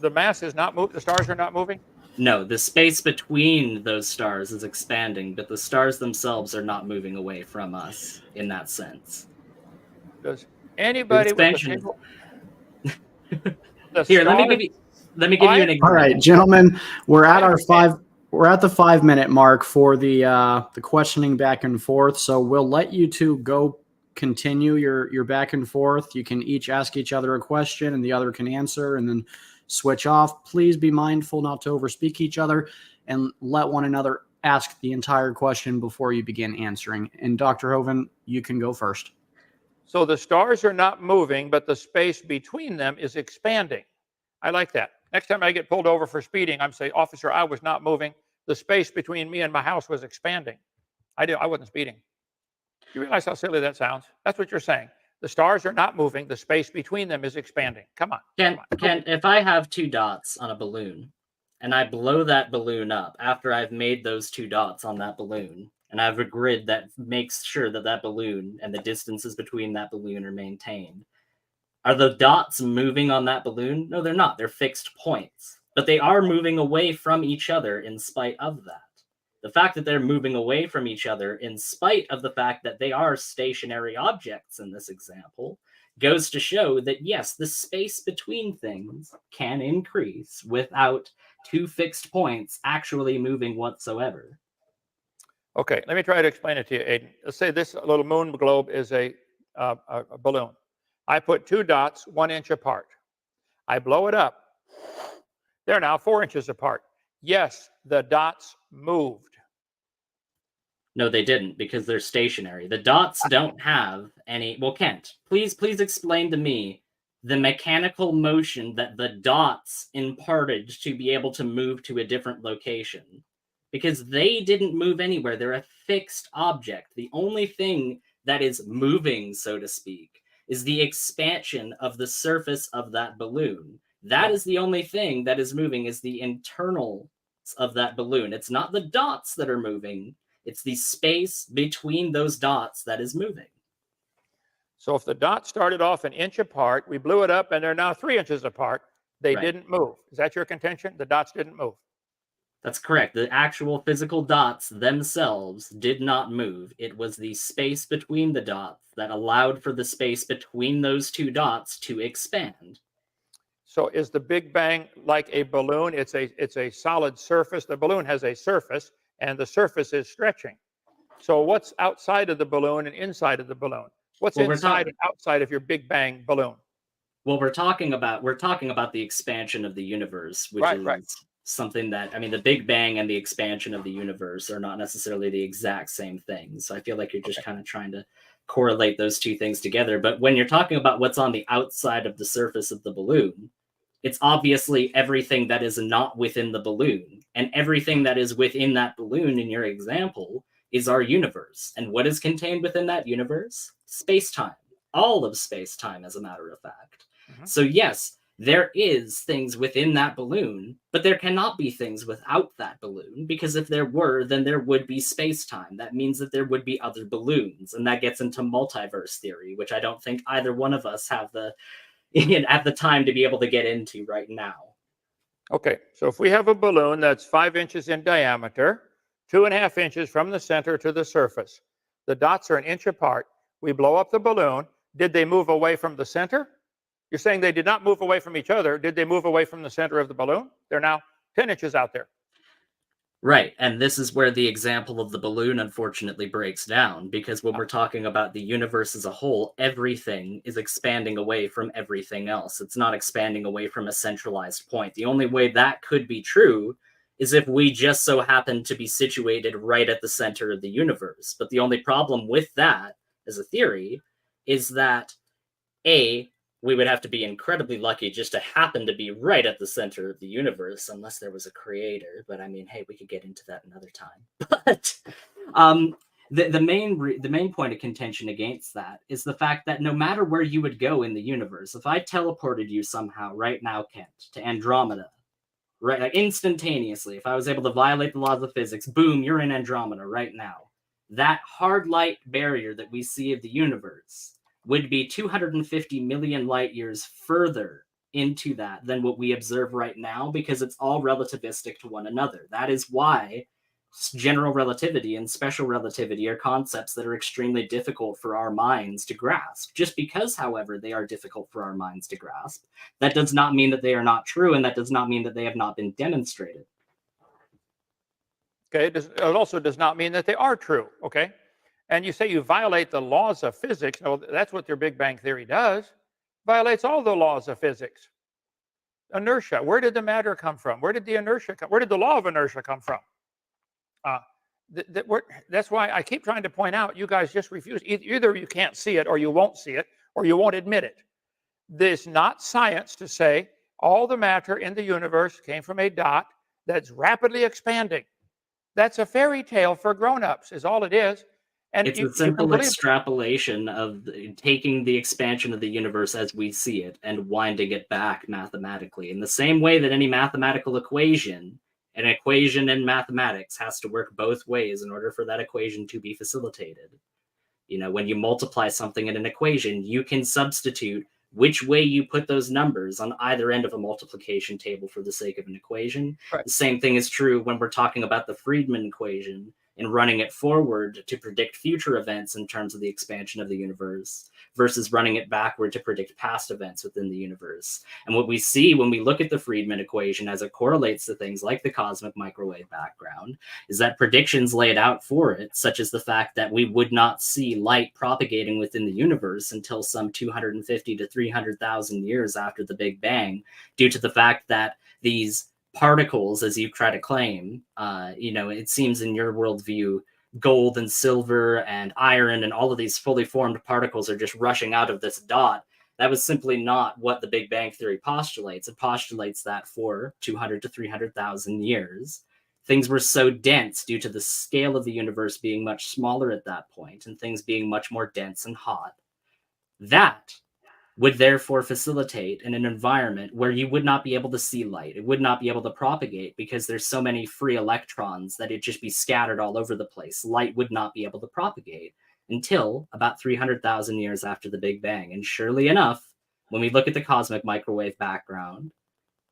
The mass is not moving? The stars are not moving? No, the space between those stars is expanding, but the stars themselves are not moving away from us in that sense. Does anybody Here, let me give you an example. All right, gentlemen, we're at the 5 minute mark for the questioning back and forth. So we'll let you two go continue your back and forth. You can each ask each other a question and the other can answer and then switch off. Please be mindful not to overspeak each other and let one another ask the entire question before you begin answering. And Dr. Hovind, you can go first. So the stars are not moving, but the space between them is expanding. I like that. Next time I get pulled over for speeding, I'm saying, officer, I was not moving. The space between me and my house was expanding. I wasn't speeding. You realize how silly that sounds? That's what you're saying. The stars are not moving. The space between them is expanding. Come on. If I have two dots on a balloon and I blow that balloon up after I've made those two dots on that balloon, and I have a grid that makes sure that that balloon and the distances between that balloon are maintained, are the dots moving on that balloon? No, they're not. They're fixed points. But they are moving away from each other in spite of that. The fact that they're moving away from each other in spite of the fact that they are stationary objects in this example goes to show that, yes, the space between things can increase without two fixed points actually moving whatsoever. Okay, let me try to explain it to you, Ayden. Let's say this little moon globe is a balloon. I put two dots 1 inch apart. I blow it up. They're now 4 inches apart. Yes, the dots moved. No, they didn't, because they're stationary. The dots don't have any... Well, Kent, please explain to me the mechanical motion that the dots imparted to be able to move to a different location. Because they didn't move anywhere. They're a fixed object. The only thing that is moving, so to speak, is the expansion of the surface of that balloon. That is the only thing that is moving, is the internals of that balloon. It's not the dots that are moving. It's the space between those dots that is moving. So if the dots started off 1 inch apart, we blew it up, and they're now 3 inches apart, they didn't move. Is that your contention? The dots didn't move? That's correct. The actual physical dots themselves did not move. It was the space between the dots that allowed for the space between those two dots to expand. So is the Big Bang like a balloon? It's a solid surface. The balloon has a surface, and the surface is stretching. So what's outside of the balloon and inside of the balloon? What's inside and outside of your Big Bang balloon? Well, we're talking about the expansion of the universe, which is something that, I mean, the Big Bang and the expansion of the universe are not necessarily the exact same thing. So I feel like you're just kind of trying to correlate those two things together. But when you're talking about what's on the outside of the surface of the balloon, it's obviously everything that is not within the balloon. And everything that is within that balloon in your example is our universe. And what is contained within that universe? Space-time. All of space-time, as a matter of fact. Mm-hmm. So yes, there is things within that balloon, but there cannot be things without that balloon, because if there were, then there would be space-time. That means that there would be other balloons, and that gets into multiverse theory, which I don't think either one of us have at the time to be able to get into right now. Okay, so if we have a balloon that's 5 inches in diameter, 2.5 inches from the center to the surface, the dots are 1 inch apart, we blow up the balloon, did they move away from the center? You're saying they did not move away from each other. Did they move away from the center of the balloon? They're now 10 inches out there. Right, and this is where the example of the balloon unfortunately breaks down, because when we're talking about the universe as a whole, everything is expanding away from everything else. It's not expanding away from a centralized point. The only way that could be true is if we just so happen to be situated right at the center of the universe. But the only problem with that, as a theory, is that we would have to be incredibly lucky just to happen to be right at the center of the universe, unless there was a creator. But I mean, hey, we could get into that another time. But the main point of contention against that is the fact that no matter where you would go in the universe, if I teleported you somehow right now, Kent, to Andromeda, right, like instantaneously, if I was able to violate the laws of physics, boom, you're in Andromeda right now. That hard light barrier that we see of the universe would be 250 million light years further into that than what we observe right now, because it's all relativistic to one another. That is why general relativity and special relativity are concepts that are extremely difficult for our minds to grasp. Just because, however, they are difficult for our minds to grasp, that does not mean that they are not true, and that does not mean that they have not been demonstrated. Okay, it also does not mean that they are true, okay? and you say you violate the laws of physics. No, that's what their Big Bang Theory does. Violates all the laws of physics. Inertia. Where did the matter come from? Where did the inertia come? Where did the law of inertia come from? That's why I keep trying to point out, you guys just refuse. Either you can't see it, or you won't see it, or you won't admit it. There's not science to say all the matter in the universe came from a dot that's rapidly expanding. That's a fairy tale for grown-ups, is all it is. And it's a simple extrapolation of taking the expansion of the universe as we see it and winding it back mathematically. In the same way that any mathematical equation, an equation in mathematics, has to work both ways in order for that equation to be facilitated. You know, when you multiply something in an equation, you can substitute which way you put those numbers on either end of a multiplication table for the sake of an equation. Right. The same thing is true when we're talking about the Friedman equation and running it forward to predict future events in terms of the expansion of the universe versus running it backward to predict past events within the universe. And what we see when we look at the Friedman equation as it correlates to things like the cosmic microwave background is that predictions laid out for it, such as the fact that we would not see light propagating within the universe until some 250 to 300,000 years after the Big Bang, due to the fact that these particles, as you try to claim, it seems in your worldview, gold and silver and iron and all of these fully formed particles are just rushing out of this dot. That was simply not what the Big Bang Theory postulates. It postulates that for 200 to 300,000 years, things were so dense due to the scale of the universe being much smaller at that point and things being much more dense and hot. That would therefore facilitate in an environment where you would not be able to see light. It would not be able to propagate because there's so many free electrons that it'd just be scattered all over the place. Light would not be able to propagate until about 300,000 years after the Big Bang. And surely enough, when we look at the cosmic microwave background,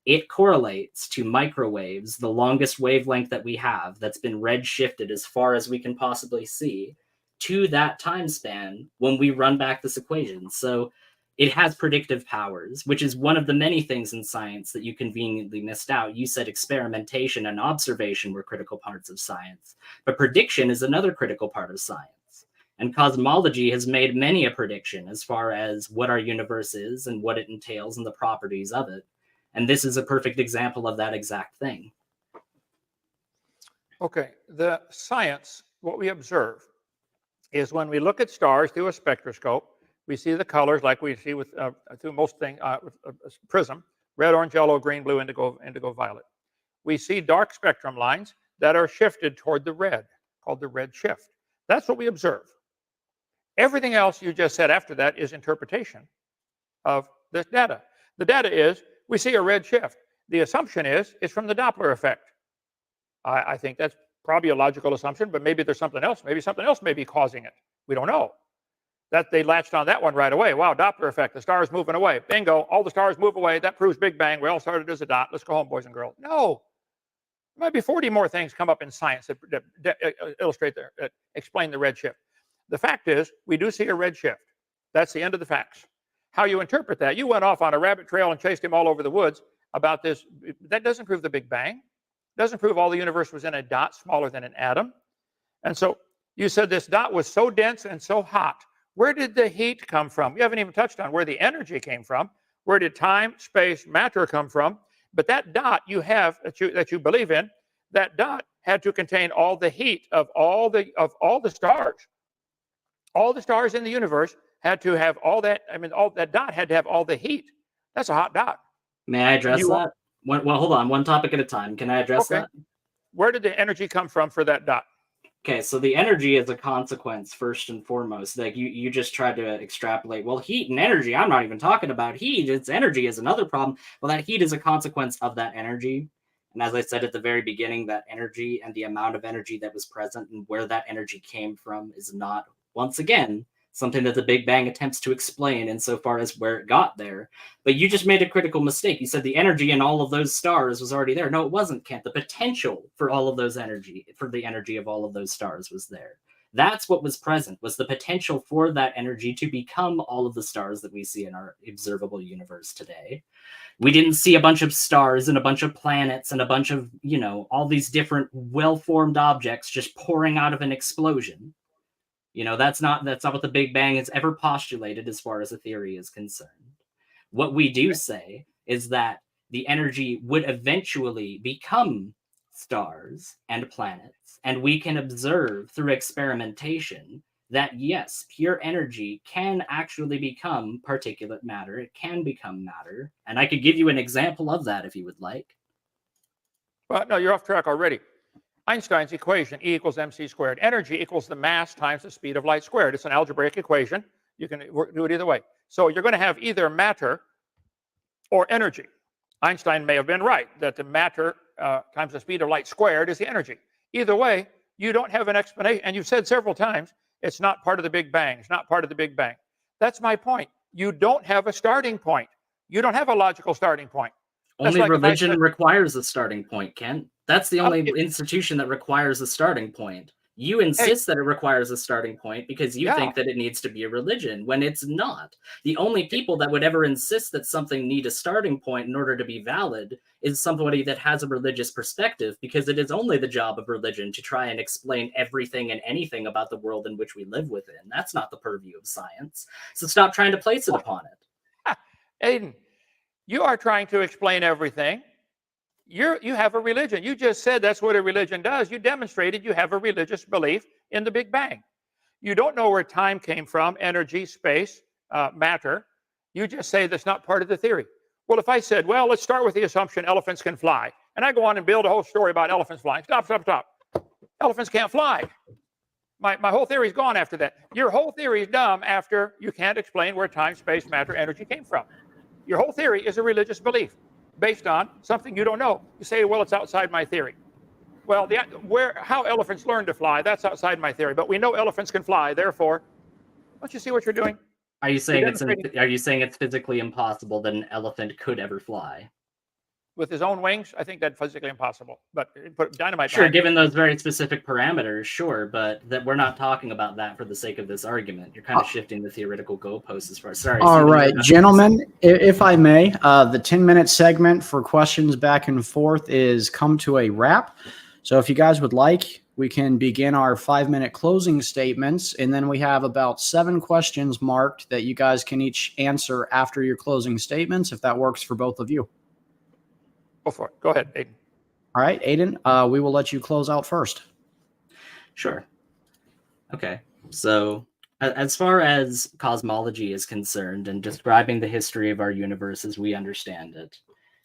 it correlates to microwaves, the longest wavelength that we have that's been redshifted as far as we can possibly see, to that time span when we run back this equation. So it has predictive powers, which is one of the many things in science that you conveniently missed out. You said experimentation and observation were critical parts of science, but prediction is another critical part of science. And cosmology has made many a prediction as far as what our universe is and what it entails and the properties of it. And this is a perfect example of that exact thing. Okay, the science, what we observe is when we look at stars through a spectroscope, we see the colors like we see with through most things, with a prism: red, orange, yellow, green, blue, indigo, violet. We see dark spectrum lines that are shifted toward the red, called the red shift. That's what we observe. Everything else you just said after that is interpretation of this data. The data is, we see a red shift. The assumption is it's from the Doppler effect. I think that's probably a logical assumption, but maybe there's something else. Maybe something else may be causing it. We don't know. That they latched on that one right away. Wow, Doppler effect, the stars moving away. Bingo, all the stars move away. That proves Big Bang. We all started as a dot. Let's go home, boys and girls. No. There might be 40 more things come up in science that illustrate, explain the red shift. The fact is, we do see a red shift. That's the end of the facts. How you interpret that, you went off on a rabbit trail and chased him all over the woods about this. That doesn't prove the Big Bang. Doesn't prove all the universe was in a dot smaller than an atom. And so you said this dot was so dense and so hot. Where did the heat come from? We haven't even touched on where the energy came from. Where did time, space, matter come from? But that dot you have that you believe in, that dot had to contain all the heat of all the stars. All the stars in the universe had to have all that. I mean, all that dot had to have all the heat. That's a hot dot. May I address that? Well, hold on, one topic at a time. Can I address that? Where did the energy come from for that dot? Okay, so the energy is a consequence first and foremost. Like you just tried to extrapolate. Well, heat and energy, I'm not even talking about heat. It's energy is another problem. Well, that heat is a consequence of that energy. And as I said at the very beginning, that energy and the amount of energy that was present and where that energy came from is not, once again, something that the Big Bang attempts to explain insofar as where it got there. But you just made a critical mistake. You said the energy in all of those stars was already there. No, it wasn't, Kent. The potential for all of those energy, for the energy of all of those stars was there. That's what was present, was the potential for that energy to become all of the stars that we see in our observable universe today. We didn't see a bunch of stars and a bunch of planets and a bunch of, all these different well-formed objects just pouring out of an explosion. You know, that's not what the Big Bang has ever postulated as far as a theory is concerned. What we do say is that the energy would eventually become stars and planets, and we can observe through experimentation that yes, pure energy can actually become particulate matter. It can become matter. And I could give you an example of that if you would like. Well, no, you're off track already. Einstein's equation, E equals mc squared. Energy equals the mass times the speed of light squared. It's an algebraic equation. You can do it either way. So you're going to have either matter or energy. Einstein may have been right that the matter times the speed of light squared is the energy. Either way, you don't have an explanation. And you've said several times, it's not part of the Big Bang. It's not part of the Big Bang. That's my point. You don't have a starting point. You don't have a logical starting point. That's Only like religion requires a starting point, Kent. That's the only Okay. institution that requires a starting point. You insist that it requires a starting point because you think that it needs to be a religion when it's not. The only people that would ever insist that something need a starting point in order to be valid is somebody that has a religious perspective, because it is only the job of religion to try and explain everything and anything about the world in which we live within. That's not the purview of science. So stop trying to place it upon it. Ayden, you are trying to explain everything. You have a religion. You just said that's what a religion does. You demonstrated you have a religious belief in the Big Bang. You don't know where time came from, energy, space, matter. You just say that's not part of the theory. Well, if I said, well, let's start with the assumption elephants can fly, and I go on and build a whole story about elephants flying. Stop. Elephants can't fly. My whole theory is gone after that. Your whole theory is dumb after you can't explain where time, space, matter, energy came from. Your whole theory is a religious belief based on something you don't know. You say, well, it's outside my theory. Well, how elephants learn to fly, that's outside my theory. But we know elephants can fly. Therefore, don't you see what you're doing? Are you saying it's physically impossible that an elephant could ever fly? With his own wings, I think that's physically impossible. But put dynamite. Sure, given those very specific parameters, sure, but that we're not talking about that for the sake of this argument. You're kind of shifting the theoretical goalposts as far as. Sorry. All right, gentlemen, if I may, the 10-minute segment for questions back and forth is come to a wrap. So if you guys would like, we can begin our 5-minute closing statements, and then we have about 7 questions marked that you guys can each answer after your closing statements, if that works for both of you. Go for it. Go ahead, Ayden. All right, Ayden, we will let you close out first. Sure. Okay. So as far as cosmology is concerned and describing the history of our universe as we understand it,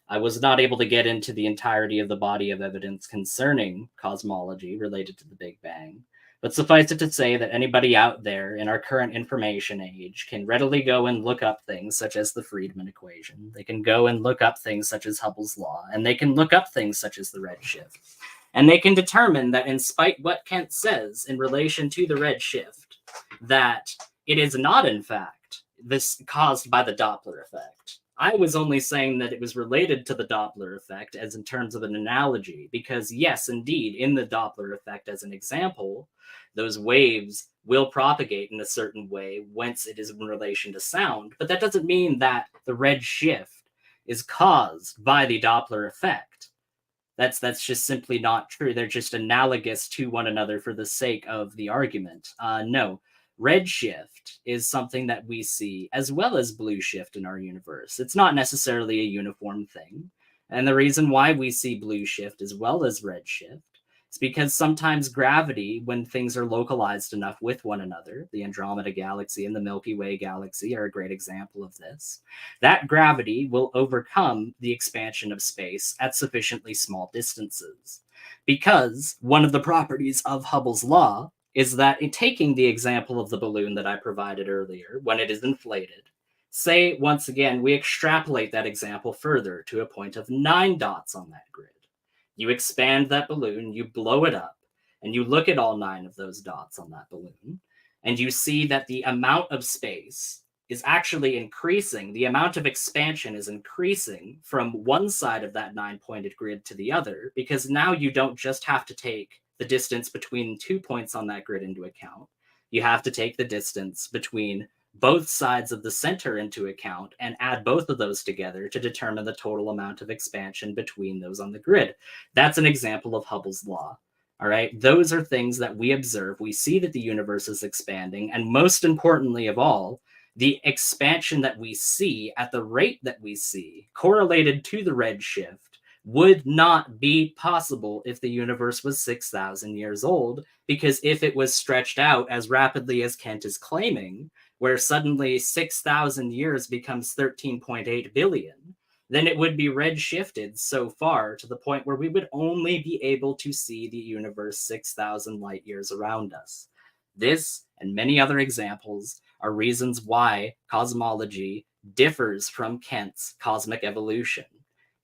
I was not able to get into the entirety of the body of evidence concerning cosmology related to the Big Bang. But suffice it to say that anybody out there in our current information age can readily go and look up things such as the Friedman equation. They can go and look up things such as Hubble's law, and they can look up things such as the redshift. And they can determine that in spite what Kent says in relation to the redshift, that it is not, in fact, this caused by the Doppler effect. I was only saying that it was related to the Doppler effect as in terms of an analogy, because yes, indeed, in the Doppler effect as an example, those waves will propagate in a certain way whence it is in relation to sound, but that doesn't mean that the red shift is caused by the Doppler effect. That's just simply not true. They're just analogous to one another for the sake of the argument. No. Redshift is something that we see as well as blue shift in our universe. It's not necessarily a uniform thing. And the reason why we see blue shift as well as redshift is because sometimes gravity, when things are localized enough with one another, the Andromeda Galaxy and the Milky Way Galaxy are a great example of this, that gravity will overcome the expansion of space at sufficiently small distances. Because one of the properties of Hubble's law is that in taking the example of the balloon that I provided earlier, when it is inflated, say, once again, we extrapolate that example further to a point of 9 dots on that grid. You expand that balloon, you blow it up, and you look at all 9 of those dots on that balloon, and you see that the amount of space is actually increasing. The amount of expansion is increasing from one side of that 9-pointed grid to the other, because now you don't just have to take the distance between 2 points on that grid into account. You have to take the distance between both sides of the center into account and add both of those together to determine the total amount of expansion between those on the grid. That's an example of Hubble's law. All right. Those are things that we observe. We see that the universe is expanding. And most importantly of all, the expansion that we see at the rate that we see, correlated to the redshift, would not be possible if the universe was 6,000 years old. Because if it was stretched out as rapidly as Kent is claiming, where suddenly 6,000 years becomes 13.8 billion, then it would be redshifted so far to the point where we would only be able to see the universe 6,000 light years around us. This and many other examples are reasons why cosmology differs from Kant's cosmic evolution.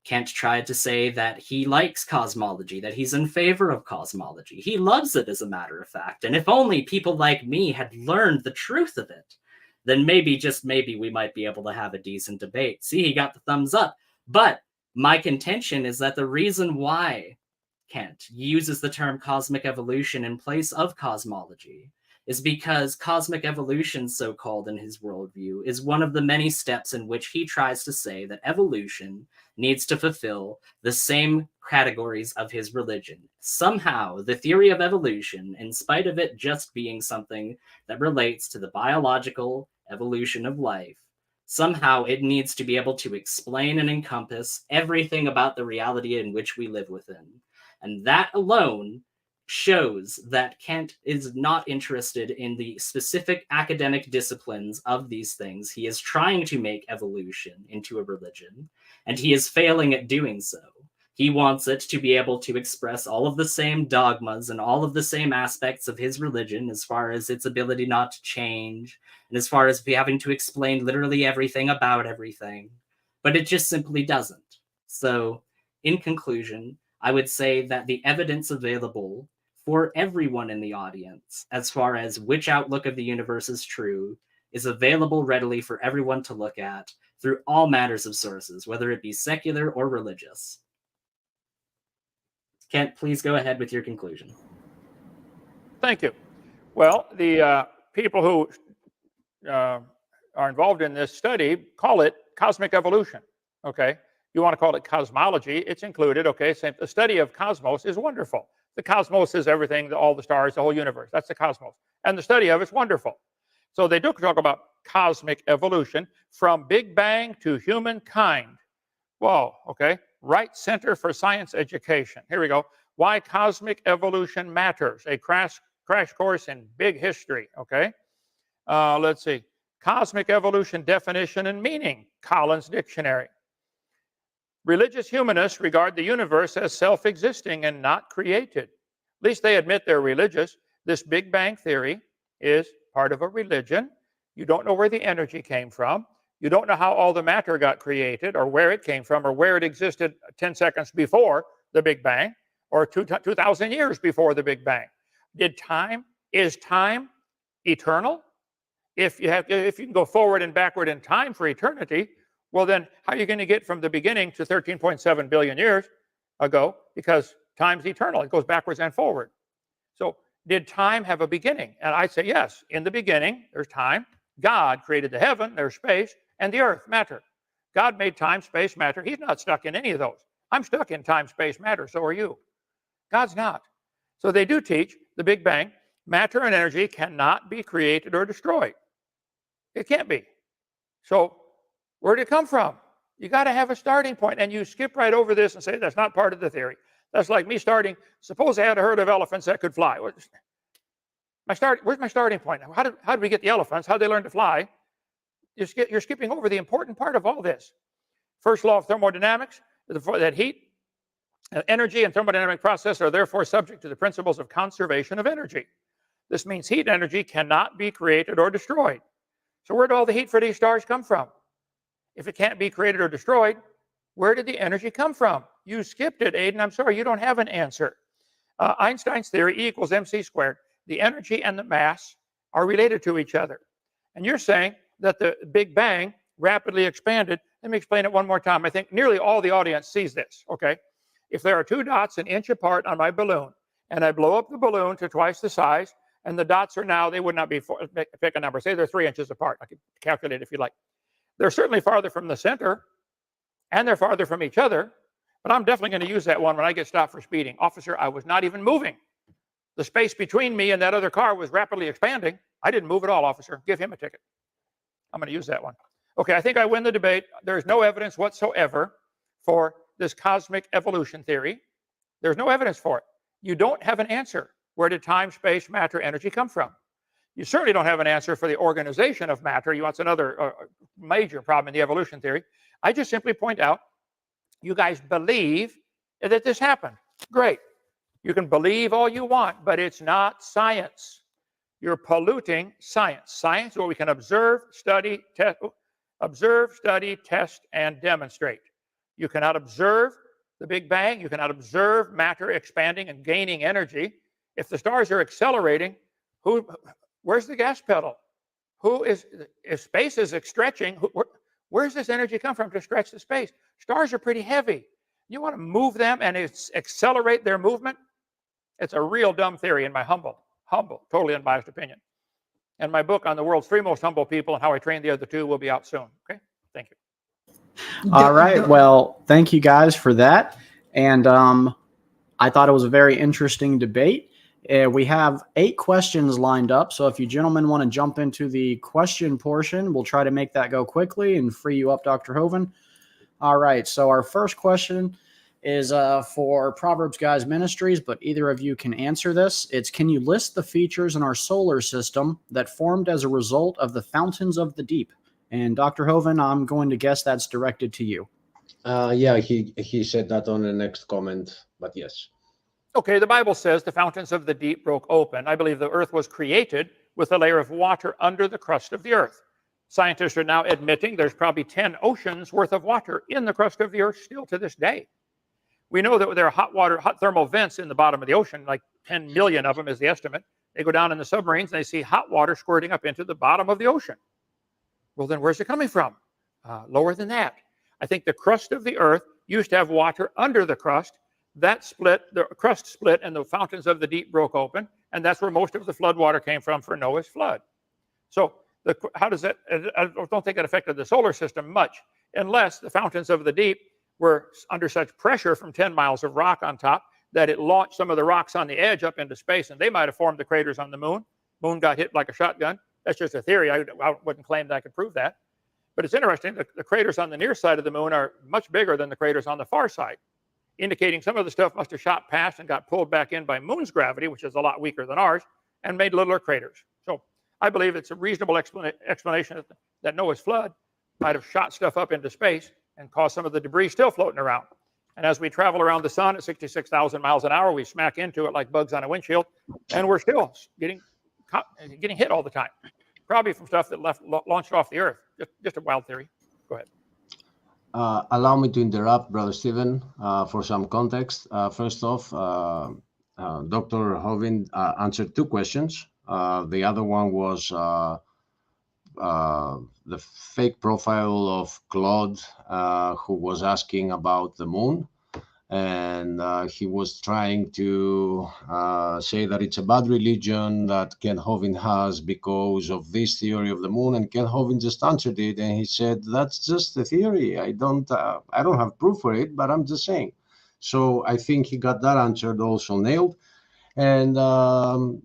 Kant tried to say that he likes cosmology, that he's in favor of cosmology. He loves it, as a matter of fact. And if only people like me had learned the truth of it, then maybe, just maybe, we might be able to have a decent debate. See, he got the thumbs up. But my contention is that the reason why Kant uses the term cosmic evolution in place of cosmology is because cosmic evolution, so-called in his worldview, is one of the many steps in which he tries to say that evolution needs to fulfill the same categories of his religion. Somehow, the theory of evolution, in spite of it just being something that relates to the biological evolution of life, somehow it needs to be able to explain and encompass everything about the reality in which we live within. And that alone shows that Kant is not interested in the specific academic disciplines of these things. He is trying to make evolution into a religion, and he is failing at doing so. He wants it to be able to express all of the same dogmas and all of the same aspects of his religion, as far as its ability not to change, and as far as having to explain literally everything about everything. But it just simply doesn't. So, in conclusion, I would say that the evidence available for everyone in the audience, as far as which outlook of the universe is true, is available readily for everyone to look at through all matters of sources, whether it be secular or religious. Kent, please go ahead with your conclusion. Thank you. Well, the people who are involved in this study call it cosmic evolution. Okay, you want to call it cosmology, it's included. Okay, so the study of cosmos is wonderful. The cosmos is everything, all the stars, the whole universe. That's the cosmos. And the study of it's wonderful. So they do talk about cosmic evolution from Big Bang to humankind. Whoa, okay. Right center for science education. Here we go. Why cosmic evolution matters. A crash course in big history, okay? Let's see. Cosmic evolution definition and meaning. Collins Dictionary. Religious humanists regard the universe as self-existing and not created. At least they admit they're religious. This Big Bang theory is part of a religion. You don't know where the energy came from. You don't know how all the matter got created, or where it came from, or where it existed 10 seconds before the Big Bang, or 2,000 years before the Big Bang. Is time eternal? If you can go forward and backward in time for eternity, well then, how are you going to get from the beginning to 13.7 billion years ago? Because time's eternal. It goes backwards and forward. So did time have a beginning? And I'd say yes. In the beginning, there's time. God created the heaven, there's space, and the earth, matter. God made time, space, matter. He's not stuck in any of those. I'm stuck in time, space, matter. So are you. God's not. So they do teach the Big Bang. Matter and energy cannot be created or destroyed. It can't be. So where did it come from? You got to have a starting point, and you skip right over this and say that's not part of the theory. That's like me starting. Suppose I had a herd of elephants that could fly. Where's my starting point? How did we get the elephants? How did they learn to fly? You're skipping over the important part of all this. First law of thermodynamics: that heat, energy, and thermodynamic process are therefore subject to the principles of conservation of energy. This means heat and energy cannot be created or destroyed. So where did all the heat for these stars come from? If it can't be created or destroyed, where did the energy come from? You skipped it, Ayden. I'm sorry, you don't have an answer. Einstein's theory, E equals mc squared. The energy and the mass are related to each other. And you're saying that the Big Bang rapidly expanded. Let me explain it one more time. I think nearly all the audience sees this, okay? If there are two dots an inch apart on my balloon, and I blow up the balloon to twice the size, and the dots are now, they would not be, pick a number, say they're 3 inches apart. I can calculate if you like. They're certainly farther from the center, and they're farther from each other, but I'm definitely going to use that one when I get stopped for speeding. Officer, I was not even moving. The space between me and that other car was rapidly expanding. I didn't move at all, officer. Give him a ticket. I'm going to use that one. Okay, I think I win the debate. There's no evidence whatsoever for this cosmic evolution theory. There's no evidence for it. You don't have an answer. Where did time, space, matter, energy come from? You certainly don't have an answer for the organization of matter. That's another major problem in the evolution theory. I just simply point out, you guys believe that this happened. Great. You can believe all you want, but it's not science. You're polluting science. Science is what we can observe, study, test, and demonstrate. You cannot observe the Big Bang. You cannot observe matter expanding and gaining energy. If the stars are accelerating, where's the gas pedal? If space is stretching, where's this energy come from to stretch the space? Stars are pretty heavy. You want to move them and accelerate their movement? It's a real dumb theory in my humble, totally unbiased opinion. And my book on the world's 3 most humble people and how I trained the other 2 will be out soon. Okay? Thank you. All right. Well, thank you guys for that. And I thought it was a very interesting debate. We have 8 questions lined up. So if you gentlemen want to jump into the question portion, we'll try to make that go quickly and free you up, Dr. Hovind. All right. So our first question is for Proverbs Guys Ministries, but either of you can answer this. It's, can you list the features in our solar system that formed as a result of the fountains of the deep? And Dr. Hovind, I'm going to guess that's directed to you. Yeah, he said that on the next comment, but yes. Okay, the Bible says the fountains of the deep broke open. I believe the earth was created with a layer of water under the crust of the earth. Scientists are now admitting there's probably 10 oceans worth of water in the crust of the earth still to this day. We know that there are hot thermal vents in the bottom of the ocean, like 10 million of them is the estimate. They go down in the submarines and they see hot water squirting up into the bottom of the ocean. Well, then where's it coming from? Lower than that. I think the crust of the earth used to have water under the crust. That split, the crust split, and the fountains of the deep broke open, and that's where most of the flood water came from for Noah's flood. So how does that, I don't think it affected the solar system much, unless the fountains of the deep were under such pressure from 10 miles of rock on top that it launched some of the rocks on the edge up into space, and they might have formed the craters on the moon. Moon got hit like a shotgun. That's just a theory. I wouldn't claim that I could prove that. But it's interesting that the craters on the near side of the moon are much bigger than the craters on the far side, indicating some of the stuff must have shot past and got pulled back in by moon's gravity, which is a lot weaker than ours, and made littler craters. So I believe it's a reasonable explanation that Noah's flood might have shot stuff up into space and caused some of the debris still floating around. And as we travel around the sun at 66,000 miles an hour, we smack into it like bugs on a windshield, and we're still getting hit all the time, probably from stuff that launched off the earth. Just a wild theory. Go ahead. Allow me to interrupt, Brother Stephen, for some context. First off, Dr. Hovind answered 2 questions. The other one was the fake profile of Claude, who was asking about the moon. And he was trying to say that it's a bad religion that Ken Hovind has because of this theory of the moon. And Ken Hovind just answered it, and he said, "That's just a theory. I don't have proof for it, but I'm just saying." So I think he got that answered also nailed. And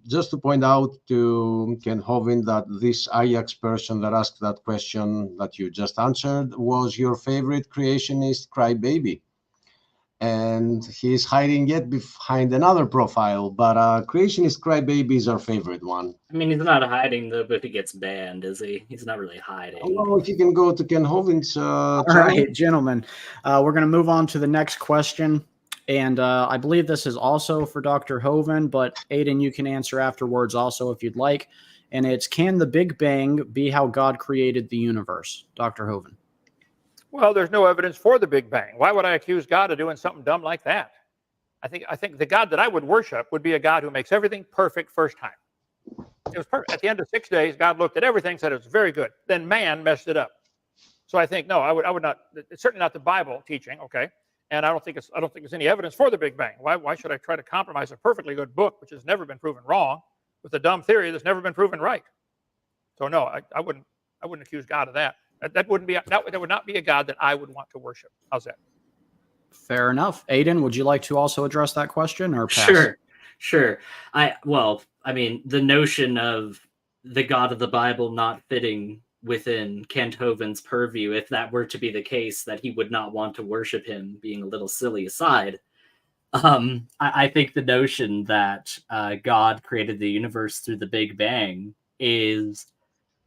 just to point out to Ken Hovind that this Ajax person that asked that question that you just answered was your favorite creationist crybaby. And he's hiding yet behind another profile, but creationist crybaby is our favorite one. I mean, he's not hiding though, but he gets banned, is he? He's not really hiding. Well, if you can go to Ken Hovind's All right, gentlemen, we're going to move on to the next question. And I believe this is also for Dr. Hovind, but Ayden, you can answer afterwards also if you'd like. And it's, can the Big Bang be how God created the universe? Dr. Hovind. Well, there's no evidence for the Big Bang. Why would I accuse God of doing something dumb like that? I think the God that I would worship would be a God who makes everything perfect first time. It was perfect. At the end of 6 days, God looked at everything, said it was very good. Then man messed it up. So I think, no, I would not. It's certainly not the Bible teaching, okay? And I don't think there's any evidence for the Big Bang. Why should I try to compromise a perfectly good book, which has never been proven wrong, with a dumb theory that's never been proven right? So no, I wouldn't accuse God of that. That would not be a God that I would want to worship. How's that? Fair enough. Ayden, would you like to also address that question or pass? Sure. Sure. I mean, the notion of the God of the Bible not fitting within Kent Hovind's purview, if that were to be the case, that he would not want to worship him, being a little silly aside, I think the notion that God created the universe through the Big Bang is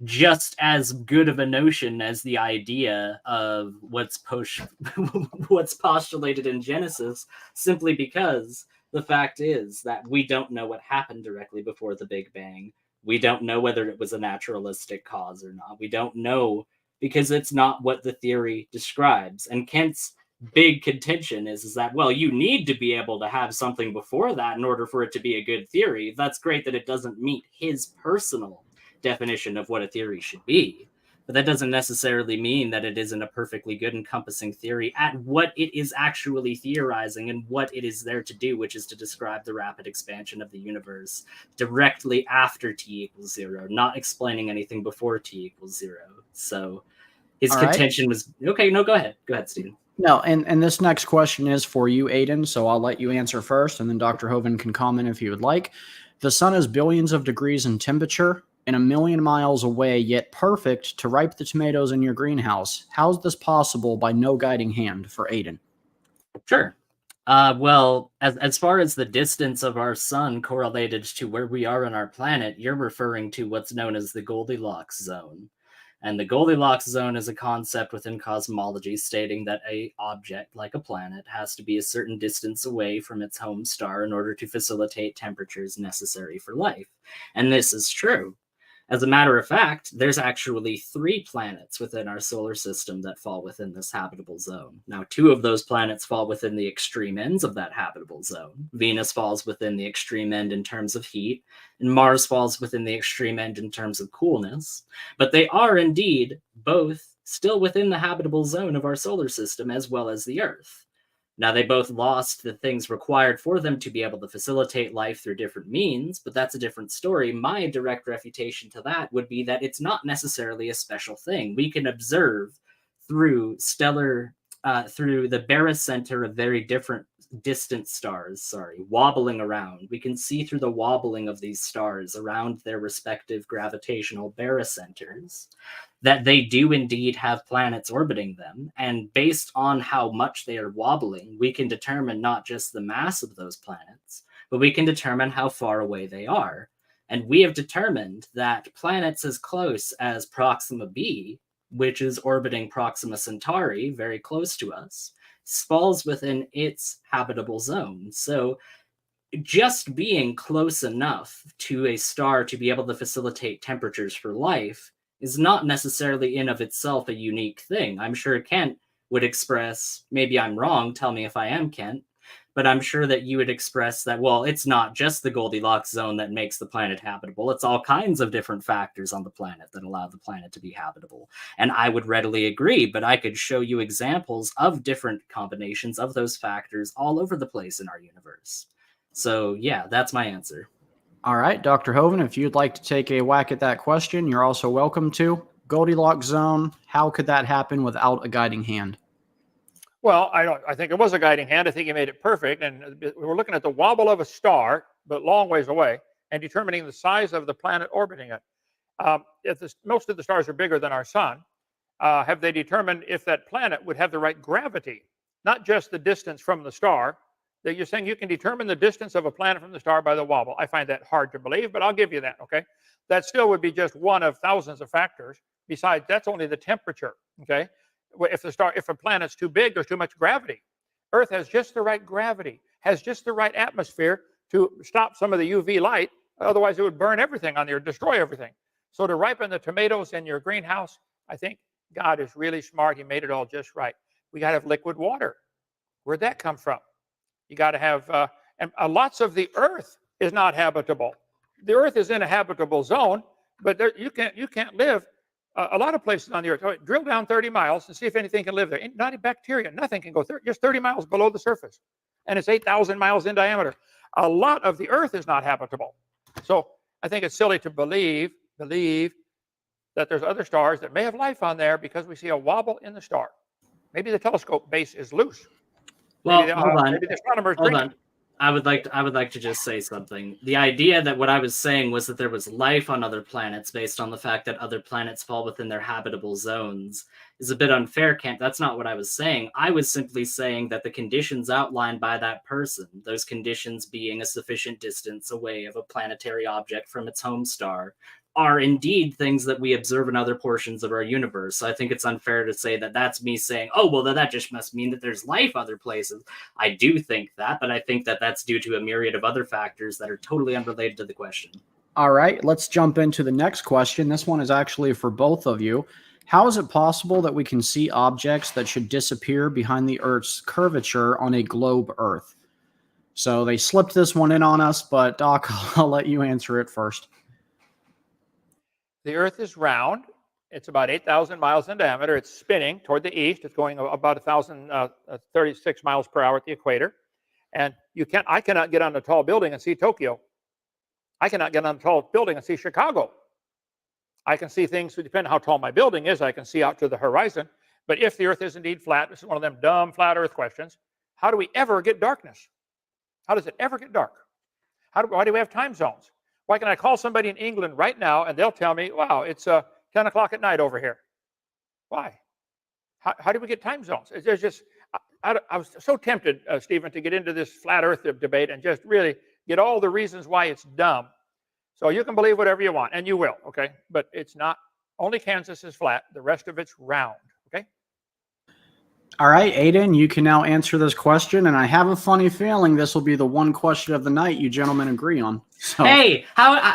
just as good of a notion as the idea of what's postulated in Genesis, simply because the fact is that we don't know what happened directly before the Big Bang. We don't know whether it was a naturalistic cause or not. We don't know because it's not what the theory describes. And Kent's big contention is that, well, you need to be able to have something before that in order for it to be a good theory. That's great that it doesn't meet his personal definition of what a theory should be, but that doesn't necessarily mean that it isn't a perfectly good encompassing theory at what it is actually theorizing and what it is there to do, which is to describe the rapid expansion of the universe directly after t=0, not explaining anything before t=0. So his contention was okay. No, go ahead, Stephen. No, and this next question is for you, Ayden, so I'll let you answer first, and then Dr. Hovind can comment if he would like. The sun is billions of degrees in temperature and 1,000,000 miles away, yet perfect to ripe the tomatoes in your greenhouse. How's this possible by no guiding hand for Ayden? Sure. Well, as far as the distance of our sun correlated to where we are on our planet, you're referring to what's known as the Goldilocks zone. And the Goldilocks zone is a concept within cosmology stating that an object like a planet has to be a certain distance away from its home star in order to facilitate temperatures necessary for life. And this is true. As a matter of fact, there's actually 3 planets within our solar system that fall within this habitable zone. Now, 2 of those planets fall within the extreme ends of that habitable zone. Venus falls within the extreme end in terms of heat, and Mars falls within the extreme end in terms of coolness. But they are indeed both still within the habitable zone of our solar system as well as the Earth. Now, they both lost the things required for them to be able to facilitate life through different means, but that's a different story. My direct refutation to that would be that it's not necessarily a special thing. We can observe through through the barycenter of very different distant stars, wobbling around. We can see through the wobbling of these stars around their respective gravitational barycenters that they do indeed have planets orbiting them. And based on how much they are wobbling, we can determine not just the mass of those planets, but we can determine how far away they are. And we have determined that planets as close as Proxima b, which is orbiting Proxima Centauri, very close to us, falls within its habitable zone. So just being close enough to a star to be able to facilitate temperatures for life is not necessarily in of itself a unique thing. I'm sure Kent would express, maybe I'm wrong, tell me if I am, Kent, but I'm sure that you would express that, well, it's not just the Goldilocks zone that makes the planet habitable. It's all kinds of different factors on the planet that allow the planet to be habitable. And I would readily agree, but I could show you examples of different combinations of those factors all over the place in our universe. So yeah, that's my answer. All right, Dr. Hovind, if you'd like to take a whack at that question, you're also welcome to. Goldilocks zone, how could that happen without a guiding hand? Well, I think it was a guiding hand. I think he made it perfect. And we're looking at the wobble of a star, but long ways away, and determining the size of the planet orbiting it. Most of the stars are bigger than our sun. Have they determined if that planet would have the right gravity, not just the distance from the star? That you're saying you can determine the distance of a planet from the star by the wobble. I find that hard to believe, but I'll give you that, okay? That still would be just one of thousands of factors. Besides, that's only the temperature, okay? If a planet's too big, there's too much gravity. Earth has just the right gravity, has just the right atmosphere to stop some of the UV light. Otherwise, it would burn everything on there, destroy everything. So to ripen the tomatoes in your greenhouse, I think God is really smart. He made it all just right. We got to have liquid water. Where'd that come from? You got to have, lots of the Earth is not habitable. The Earth is in a habitable zone, but you can't live. A lot of places on the Earth, drill down 30 miles and see if anything can live there. Not a bacteria, nothing can go just 30 miles below the surface. And it's 8,000 miles in diameter. A lot of the Earth is not habitable. So I think it's silly to believe that there's other stars that may have life on there because we see a wobble in the star. Maybe the telescope base is loose. Well, hold on. Maybe the astronomers Hold on. I would like to just say something. The idea that what I was saying was that there was life on other planets based on the fact that other planets fall within their habitable zones is a bit unfair, Kent. That's not what I was saying. I was simply saying that the conditions outlined by that person, those conditions being a sufficient distance away of a planetary object from its home star, are indeed things that we observe in other portions of our universe. So I think it's unfair to say that that's me saying, oh, well, then that just must mean that there's life other places. I do think that, but I think that that's due to a myriad of other factors that are totally unrelated to the question. All right, let's jump into the next question. This one is actually for both of you. How is it possible that we can see objects that should disappear behind the Earth's curvature on a globe Earth? So they slipped this one in on us, but Doc, I'll let you answer it first. The Earth is round. It's about 8,000 miles in diameter. It's spinning toward the east. It's going about 1,036 miles per hour at the equator. And I cannot get on a tall building and see Tokyo. I cannot get on a tall building and see Chicago. I can see things, depending on how tall my building is, I can see out to the horizon. But if the Earth is indeed flat, this is one of them dumb flat Earth questions, how do we ever get darkness? How does it ever get dark? Why do we have time zones? Why can I call somebody in England right now and they'll tell me, wow, it's 10 o'clock at night over here? Why? How do we get time zones? There's just, I was so tempted, Stephen, to get into this flat Earth debate and just really get all the reasons why it's dumb. So you can believe whatever you want, and you will, okay? But it's not, only Kansas is flat. The rest of it's round, okay? All right, Ayden, you can now answer this question, and I have a funny feeling this will be the one question of the night you gentlemen agree on. So. Hey,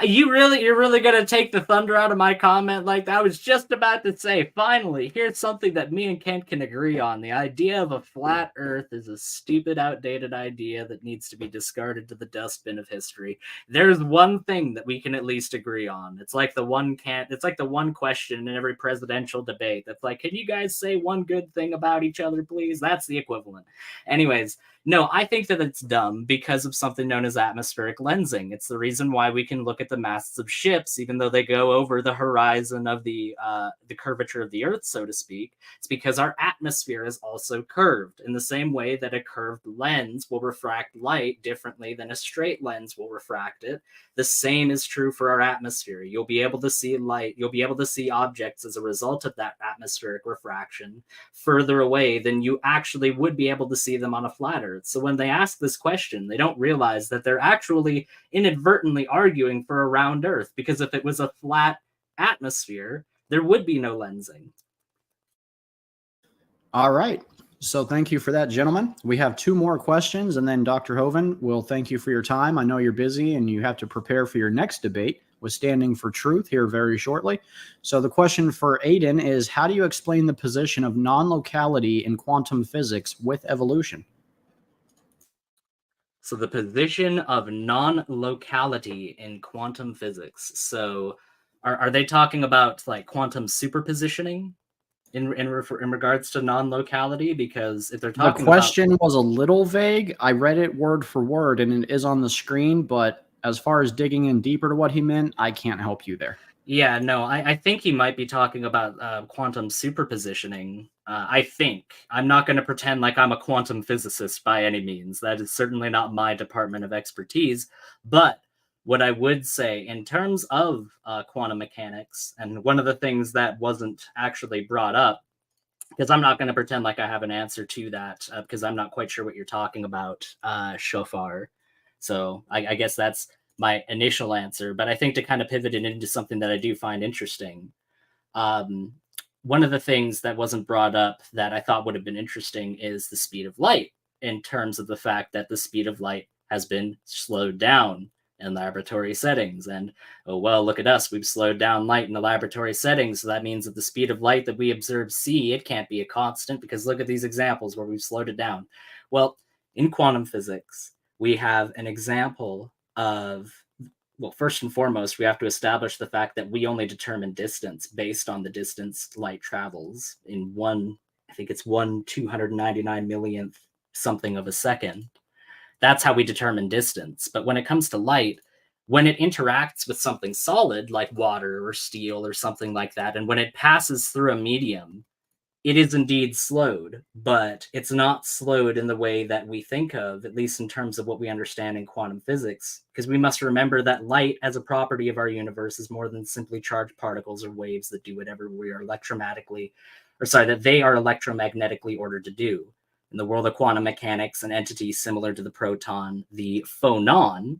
you're really gonna take the thunder out of my comment like that? I was just about to say, finally, here's something that me and Kent can agree on. The idea of a flat Earth is a stupid, outdated idea that needs to be discarded to the dustbin of history. There's one thing that we can at least agree on. It's like the one question in every presidential debate. That's like, can you guys say one good thing about each other, please? That's the equivalent. Anyways. No, I think that it's dumb because of something known as atmospheric lensing. It's the reason why we can look at the masts of ships, even though they go over the horizon of the curvature of the Earth, so to speak. It's because our atmosphere is also curved in the same way that a curved lens will refract light differently than a straight lens will refract it. The same is true for our atmosphere. You'll be able to see light. You'll be able to see objects as a result of that atmospheric refraction further away than you actually would be able to see them on a flat Earth. So when they ask this question, they don't realize that they're actually inadvertently arguing for a round Earth, because if it was a flat atmosphere, there would be no lensing. All right. So thank you for that, gentlemen. We have two more questions, and then Dr. Hovind will thank you for your time. I know you're busy and you have to prepare for your next debate with Standing for Truth here very shortly. So the question for Ayden is, how do you explain the position of non-locality in quantum physics with evolution? So the position of non-locality in quantum physics. So are they talking about like quantum superpositioning in regards to non-locality? Because if they're talking, the question was a little vague. I read it word for word, and it is on the screen. But as far as digging in deeper to what he meant, I can't help you there. Yeah, no, I think he might be talking about quantum superpositioning. I think. I'm not going to pretend like I'm a quantum physicist by any means. That is certainly not my department of expertise. But what I would say in terms of quantum mechanics, and one of the things that wasn't actually brought up, because I'm not going to pretend like I have an answer to that, because I'm not quite sure what you're talking about, Shofar. So I guess that's my initial answer, but I think to kind of pivot it into something that I do find interesting. One of the things that wasn't brought up that I thought would have been interesting is the speed of light, in terms of the fact that the speed of light has been slowed down in laboratory settings. And, oh, well, look at us. We've slowed down light in the laboratory settings. So that means that the speed of light that we observe it can't be a constant, because look at these examples where we've slowed it down. Well, in quantum physics, we have an example of, well, first and foremost, we have to establish the fact that we only determine distance based on the distance light travels in I think it's 1/299 millionth something of a second. That's how we determine distance. But when it comes to light, when it interacts with something solid like water or steel or something like that, and when it passes through a medium, it is indeed slowed, but it's not slowed in the way that we think of, at least in terms of what we understand in quantum physics, because we must remember that light as a property of our universe is more than simply charged particles or waves that do whatever we are that they are electromagnetically ordered to do. In the world of quantum mechanics, an entity similar to the proton, the phonon,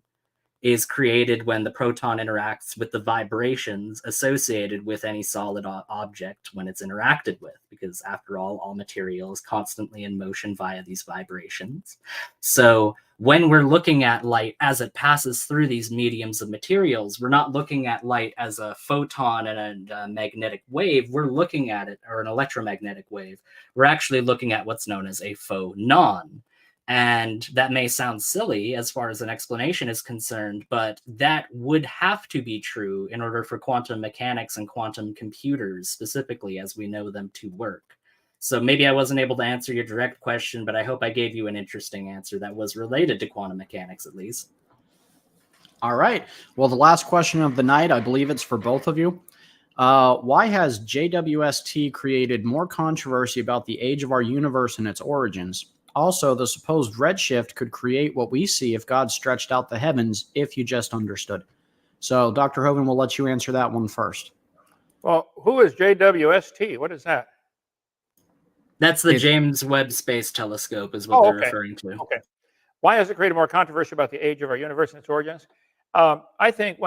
is created when the proton interacts with the vibrations associated with any solid object when it's interacted with, because after all material is constantly in motion via these vibrations. So when we're looking at light as it passes through these mediums of materials, we're not looking at light as a photon and a magnetic wave. We're looking at it, or an electromagnetic wave. We're actually looking at what's known as a phonon. And that may sound silly as far as an explanation is concerned, but that would have to be true in order for quantum mechanics and quantum computers, specifically as we know them, to work. So maybe I wasn't able to answer your direct question, but I hope I gave you an interesting answer that was related to quantum mechanics, at least. All right. Well, the last question of the night, I believe it's for both of you. Why has JWST created more controversy about the age of our universe and its origins? Also, the supposed redshift could create what we see if God stretched out the heavens, if you just understood. So, Dr. Hovind, we'll let you answer that one first. Well, who is JWST? What is that? That's the James Webb Space Telescope is what they're referring to. Okay. Why has it created more controversy about the age of our universe and its origins? I think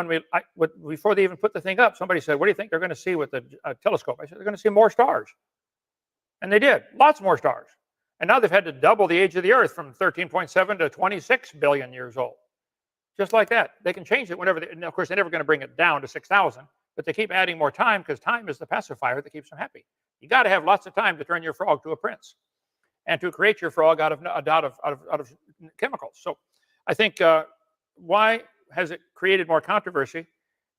before they even put the thing up, somebody said, what do you think they're going to see with the telescope? I said, they're going to see more stars. And they did. Lots more stars. And now they've had to double the age of the Earth from 13.7 to 26 billion years old. Just like that. They can change it whenever and of course, they're never going to bring it down to 6,000, but they keep adding more time because time is the pacifier that keeps them happy. You got to have lots of time to turn your frog to a prince and to create your frog out of chemicals. So I think why has it created more controversy?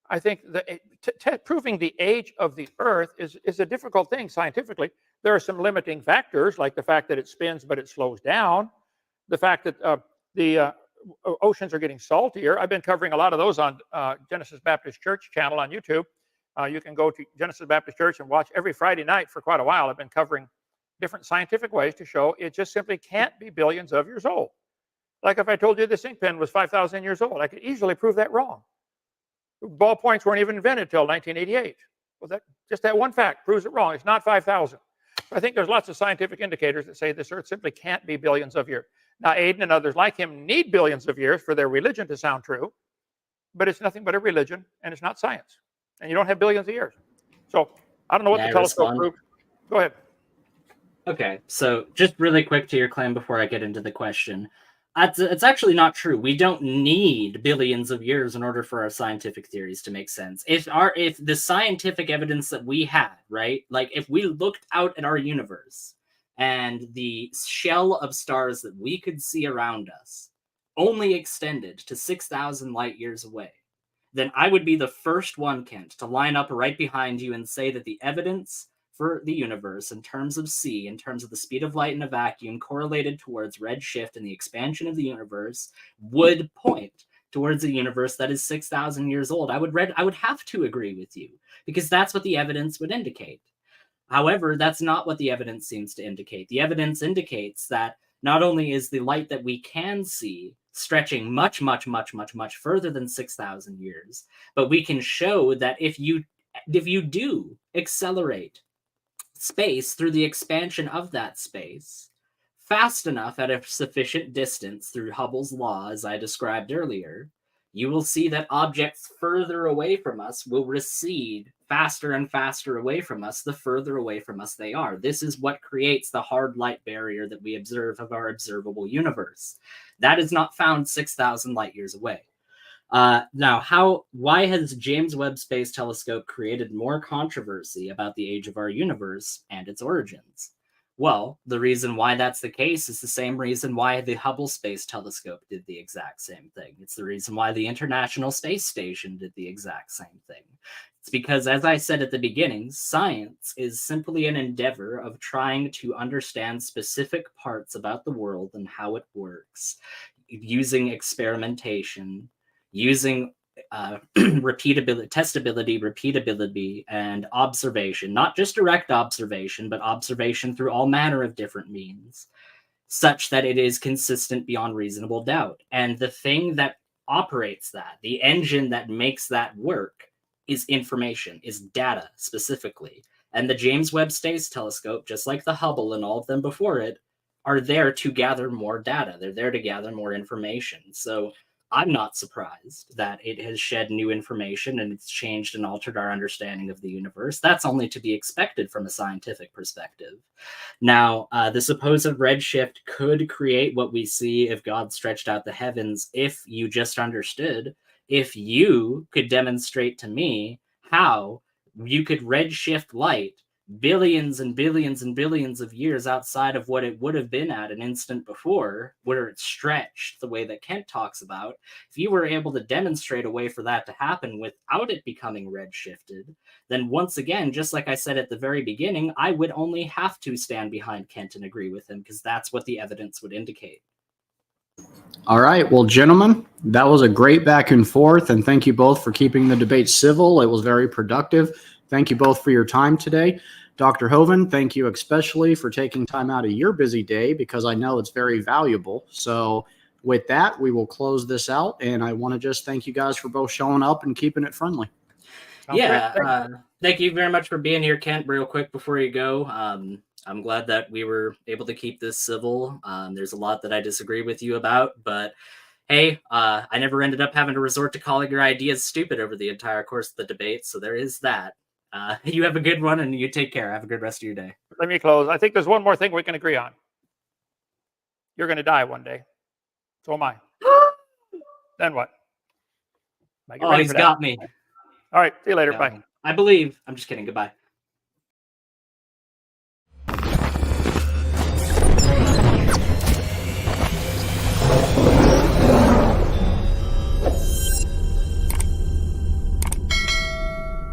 I think proving the age of the Earth is a difficult thing scientifically. There are some limiting factors, like the fact that it spins but it slows down, the fact that the oceans are getting saltier. I've been covering a lot of those on Genesis Baptist Church channel on YouTube. You can go to Genesis Baptist Church and watch every Friday night for quite a while. I've been covering different scientific ways to show it just simply can't be billions of years old. Like if I told you this ink pen was 5,000 years old, I could easily prove that wrong. Ballpoints weren't even invented until 1988. Well, that one fact proves it wrong. It's not 5,000. I think there's lots of scientific indicators that say this Earth simply can't be billions of years. Now, Ayden and others like him need billions of years for their religion to sound true, but it's nothing but a religion, and it's not science. And you don't have billions of years. So I don't know what the telescope proved. Go ahead. Okay, so just really quick to your claim before I get into the question. It's actually not true. We don't need billions of years in order for our scientific theories to make sense. If the scientific evidence that we had, right, like if we looked out at our universe and the shell of stars that we could see around us only extended to 6,000 light years away, then I would be the first one, Kent, to line up right behind you and say that the evidence for the universe in terms of C, in terms of the speed of light in a vacuum correlated towards redshift and the expansion of the universe would point towards a universe that is 6,000 years old. I would have to agree with you because that's what the evidence would indicate. However, that's not what the evidence seems to indicate. The evidence indicates that not only is the light that we can see stretching much, much, much, much, much further than 6,000 years, but we can show that if you do accelerate space through the expansion of that space fast enough at a sufficient distance through Hubble's law, as I described earlier, you will see that objects further away from us will recede faster and faster away from us the further away from us they are. This is what creates the hard light barrier that we observe of our observable universe. That is not found 6,000 light years away. Now, why has James Webb Space Telescope created more controversy about the age of our universe and its origins? Well, the reason why that's the case is the same reason why the Hubble Space Telescope did the exact same thing. It's the reason why the International Space Station did the exact same thing. It's because, as I said at the beginning, science is simply an endeavor of trying to understand specific parts about the world and how it works, using experimentation, using repeatability, testability, repeatability, and observation, not just direct observation, but observation through all manner of different means, such that it is consistent beyond reasonable doubt. And the thing that operates that, the engine that makes that work, is information, is data specifically. And the James Webb Space Telescope, just like the Hubble and all of them before it, are there to gather more data. They're there to gather more information. So I'm not surprised that it has shed new information and it's changed and altered our understanding of the universe. That's only to be expected from a scientific perspective. Now, the supposed redshift could create what we see if God stretched out the heavens, if you just understood, if you could demonstrate to me how you could redshift light billions and billions and billions of years outside of what it would have been at an instant before, where it's stretched the way that Kent talks about. If you were able to demonstrate a way for that to happen without it becoming redshifted, then once again, just like I said at the very beginning, I would only have to stand behind Kent and agree with him, because that's what the evidence would indicate. All right. Well, gentlemen, that was a great back and forth, and thank you both for keeping the debate civil. It was very productive. Thank you both for your time today. Dr. Hovind, thank you especially for taking time out of your busy day, because I know it's very valuable. So with that, we will close this out, and I want to just thank you guys for both showing up and keeping it friendly. Thank you very much for being here, Kent. Real quick before you go, I'm glad that we were able to keep this civil. There's a lot that I disagree with you about, but hey, I never ended up having to resort to calling your ideas stupid over the entire course of the debate, so there is that. You have a good one, and you take care. Have a good rest of your day. Let me close. I think there's one more thing we can agree on. You're going to die one day. So am I. Then what? Oh, he's got me. All right. See you later. Bye. I believe. I'm just kidding. Goodbye.